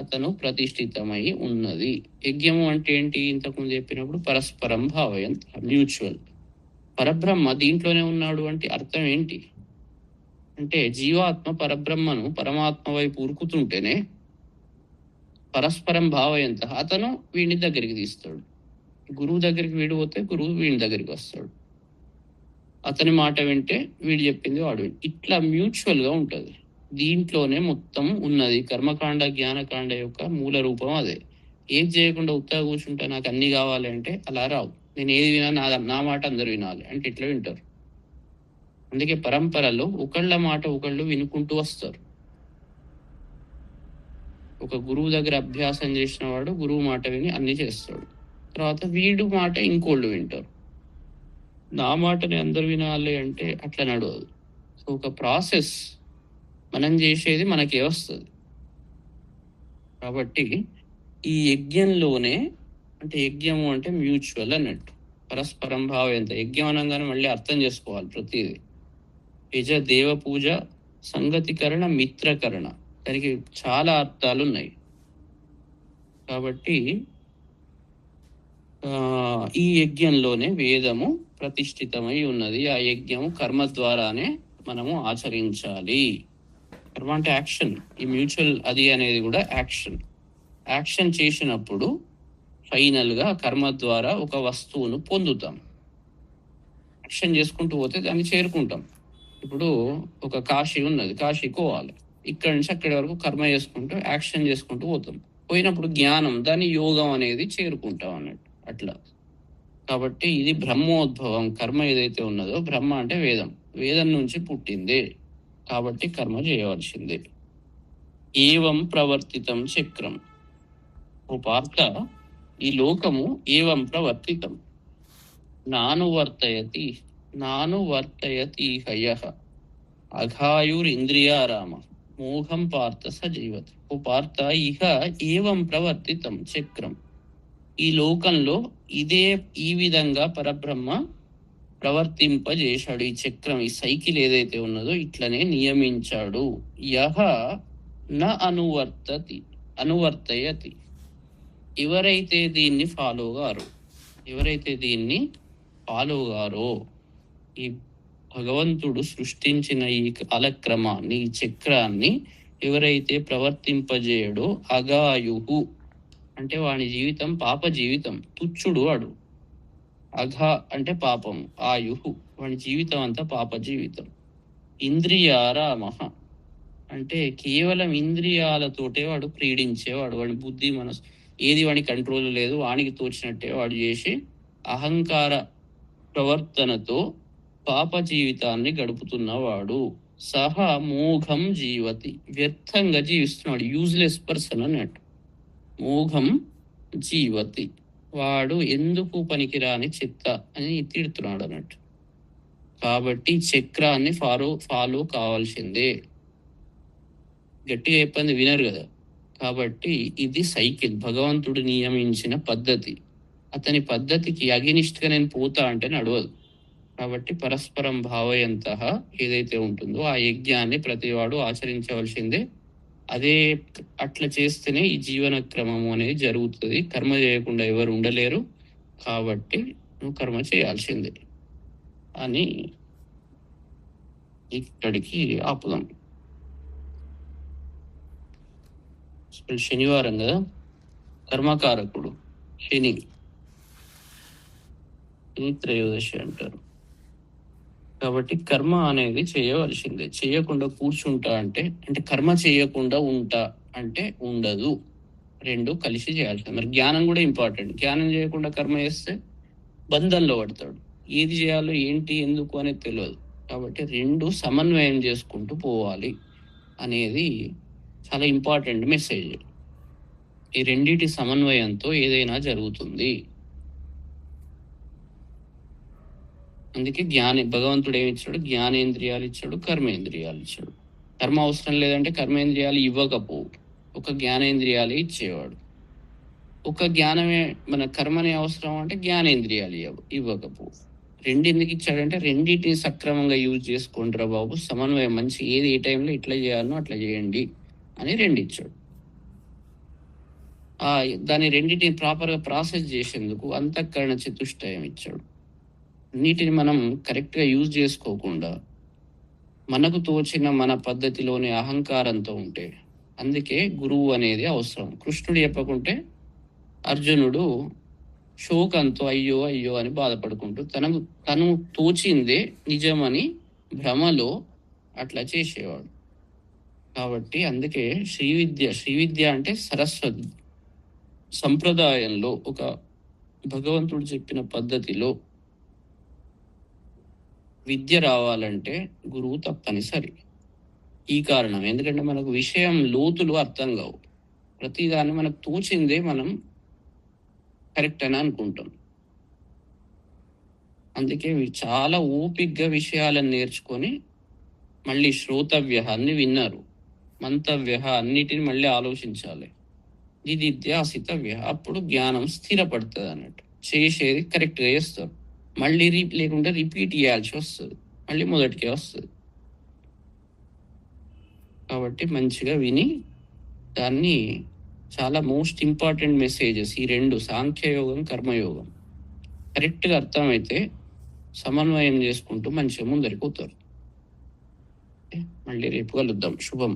అతను ప్రతిష్ఠితమై ఉన్నది. యజ్ఞము అంటే ఏంటి? ఇంతకుముందు చెప్పినప్పుడు పరస్పరం భావయంత, మ్యూచువల్. పరబ్రహ్మ దీంట్లోనే ఉన్నాడు అంటే అర్థం ఏంటి? అంటే జీవాత్మ పరబ్రహ్మను పరమాత్మ వైపు ఉరుకుతుంటేనే పరస్పరం భావయంత, అతను వీడిని దగ్గరికి తీస్తాడు. గురువు దగ్గరికి వీడు పోతే గురువు వీడి దగ్గరికి వస్తాడు. అతని మాట వింటే వీడు చెప్పింది వాడు వింటే, ఇట్లా మ్యూచువల్ గా ఉంటుంది. దీంట్లోనే మొత్తం ఉన్నది. కర్మకాండ జ్ఞానకాండ యొక్క మూల రూపం అదే. ఏం చేయకుండా ఉత్తగా కూర్చుంటా నాకు అన్ని కావాలి అంటే అలా రావు. నేను ఏది వినా నా మాట అందరు వినాలి అంటే ఇట్లా వింటారు. అందుకే పరంపరలో ఒకళ్ళ మాట ఒకళ్ళు వినుకుంటూ వస్తారు. ఒక గురువు దగ్గర అభ్యాసం చేసిన వాడు గురువు మాట విని అన్ని చేస్తాడు. తర్వాత వీడు మాట ఇంకోళ్ళు వింటారు. నా మాటని అందరు వినాలి అంటే అట్లా నడవదు. సో ఒక ప్రాసెస్. మనం చేసేది మనకే వస్తుంది. కాబట్టి ఈ యజ్ఞంలోనే, అంటే యజ్ఞము అంటే మ్యూచువల్ అన్నట్టు, పరస్పరం భావయంత. యజ్ఞం అనగానే మళ్ళీ అర్థం చేసుకోవాలి ప్రతిదీ. యజ దేవ పూజ, సంగతికరణ, మిత్రకరణ, దానికి చాలా అర్థాలు ఉన్నాయి. కాబట్టి ఈ యజ్ఞంలోనే వేదము ప్రతిష్ఠితమై ఉన్నది. ఆ యజ్ఞము కర్మ ద్వారానే మనము ఆచరించాలి. కర్మ అంటే యాక్షన్. ఈ మ్యూచువల్ అది అనేది కూడా యాక్షన్. యాక్షన్ చేసినప్పుడు ఫైనల్ గా కర్మ ద్వారా ఒక వస్తువును పొందుతాం. యాక్షన్ చేసుకుంటూ పోతే దాన్ని చేరుకుంటాం. ఇప్పుడు ఒక కాశీ ఉన్నది, కాశీ పోవాలి. ఇక్కడ నుంచి అక్కడి వరకు కర్మ చేసుకుంటూ యాక్షన్ చేసుకుంటూ పోతాం. పోయినప్పుడు జ్ఞానం, దాన్ని యోగం అనేది చేరుకుంటాం అన్నట్టు అట్లా. కాబట్టి ఇది బ్రహ్మోద్భవం. కర్మ ఏదైతే ఉన్నదో, బ్రహ్మ అంటే వేదం, వేదం నుంచి పుట్టింది కాబట్టి కర్మ చేయవలసిందే. ఏవం ప్రవర్తితం చక్రం. ఓ పార్థ, ఈ లోకము ఏవం ప్రవర్తితం నానువర్తయతి నానువర్తయతి హయః అఘాయురింద్రియారామ మోహం పార్థ సజీవతి. ఓ పార్థ, ఇహ ఏవం ప్రవర్తితం చక్రం, ఈ లోకంలో ఈ విధంగా పరబ్రహ్మ ప్రవర్తింపజేశాడు. ఈ చక్రం, ఈ సైకిల్ ఏదైతే ఉన్నదో ఇట్లనే నియమించాడు. యహ న అనువర్తయతి, ఎవరైతే దీన్ని ఫాలో గారో, ఈ భగవంతుడు సృష్టించిన ఈ కాలక్రమాన్ని, ఈ చక్రాన్ని ఎవరైతే ప్రవర్తింపజేయడో, అగాయుహు అంటే వాని జీవితం పాప జీవితం, తుచ్చుడు వాడు. అఘ అంటే పాపం, ఆయుహు వాడి జీవితం అంతా పాప జీవితం. ఇంద్రియారామః అంటే కేవలం ఇంద్రియాలతోటే వాడు క్రీడించేవాడు. వాడి బుద్ధి మనసు ఏది వాడి కంట్రోల్ లేదు, వానికి తోచినట్టే వాడు చేసి అహంకార ప్రవర్తనతో పాప జీవితాన్ని గడుపుతున్నవాడు. సహ మోఘం జీవతి, వ్యర్థంగా జీవిస్తున్నాడు, యూజ్లెస్ పర్సన్ అన్నట్టు. మోఘం జీవతి, వాడు ఎందుకు పనికిరాని చెత్త అని తిడుతున్నాడు అన్నట్టు. కాబట్టి చక్రాన్ని ఫాలో కావాల్సిందే. గట్టిగా చెప్పింది వినరు కదా. కాబట్టి ఇది సైకిల్, భగవంతుడు నియమించిన పద్ధతి. అతని పద్ధతికి అగెనిస్ట్గా నేను పోతా అంటే నడవదు. కాబట్టి పరస్పరం భావయంతః ఏదైతే ఉంటుందో ఆ యజ్ఞాన్ని ప్రతివాడు ఆచరించవలసిందే. అట్లా చేస్తేనే ఈ జీవన క్రమము అనేది జరుగుతుంది. కర్మ చేయకుండా ఎవరు ఉండలేరు. కాబట్టి నువ్వు కర్మ చేయాల్సిందే అని ఇక్కడికి ఆపుదాం. శనివారం కదా, కర్మకారకుడు శని త్రయోదశి అంటారు. కాబట్టి కర్మ అనేది చేయవలసిందే. చేయకుండా కూర్చుంటా అంటే కర్మ చేయకుండా ఉంటా అంటే ఉండదు. రెండు కలిసి చేయాల్సింది. మరి జ్ఞానం కూడా ఇంపార్టెంట్. జ్ఞానం చేయకుండా కర్మ చేస్తే బంధంలో పడతాడు. ఏది చేయాలో ఏంటి ఎందుకు అనేది తెలియదు. కాబట్టి రెండు సమన్వయం చేసుకుంటూ పోవాలి అనేది చాలా ఇంపార్టెంట్ మెసేజ్. ఈ రెండిటి సమన్వయంతో ఏదైనా జరుగుతుంది. అందుకే భగవంతుడు ఏమి ఇచ్చాడు? జ్ఞానేంద్రియాలు ఇచ్చాడు, కర్మేంద్రియాలు ఇచ్చాడు. కర్మ అవసరం లేదంటే కర్మేంద్రియాలు ఇవ్వకపోవు, ఒక జ్ఞానేంద్రియాలే ఇచ్చేవాడు. ఒక జ్ఞానమే మన కర్మనే అవసరం అంటే జ్ఞానేంద్రియాలు ఇవ్వకపోవు. రెండు ఎందుకు ఇచ్చాడంటే రెండింటిని సక్రమంగా యూజ్ చేసుకుంటారా బాబు, సమన్వయం మంచి ఏది ఏ టైంలో ఇట్లా చేయాలనో అట్లా చేయండి అని రెండు ఇచ్చాడు. దాని రెండింటిని ప్రాపర్గా ప్రాసెస్ చేసేందుకు అంతఃకరణ చతుష్టయం ఇచ్చాడు. అన్నిటిని మనం కరెక్ట్గా యూజ్ చేసుకోకుండా మనకు తోచిన మన పద్ధతిలోనే అహంకారంతో ఉంటే, అందుకే గురువు అనేది అవసరం. కృష్ణుడు చెప్పకుంటే అర్జునుడు శోకంతో అయ్యో అయ్యో అని బాధపడుకుంటూ తను తోచిందే నిజమని భ్రమలో అట్లా చేసేవాడు. కాబట్టి అందుకే శ్రీవిద్య అంటే సరస్వతి సంప్రదాయంలో ఒక భగవంతుడు చెప్పిన పద్ధతిలో విద్య రావాలంటే గురువు తప్పనిసరి. ఈ కారణం ఎందుకంటే మనకు విషయం లోతులు అర్థం కావు. ప్రతిదాన్ని మనకు తోచిందే మనం కరెక్ట్ అని అనుకుంటాం. అందుకే చాలా ఓపిగ్గా విషయాలను నేర్చుకొని మళ్ళీ శ్రోతవ్య అన్ని విన్నారు, మంతవ్య అన్నిటిని మళ్ళీ ఆలోచించాలి, నిదిధ్యాసితవ్య అప్పుడు జ్ఞానం స్థిరపడుతుంది అన్నట్టు. చేసేది కరెక్ట్గా చేస్తారు, మళ్ళీ లేకుంటే రిపీట్ చేయాల్సి వస్తుంది, మళ్ళీ మొదటికే వస్తుంది. కాబట్టి మంచిగా విని దాన్ని చాలా మోస్ట్ ఇంపార్టెంట్ మెసేజెస్ ఈ రెండు, సాంఖ్యయోగం కర్మయోగం కరెక్ట్గా అర్థమైతే సమన్వయం చేసుకుంటూ మంచిగా ముందరికి పోతారు. మళ్ళీ రేపు కలుద్దాం. శుభం.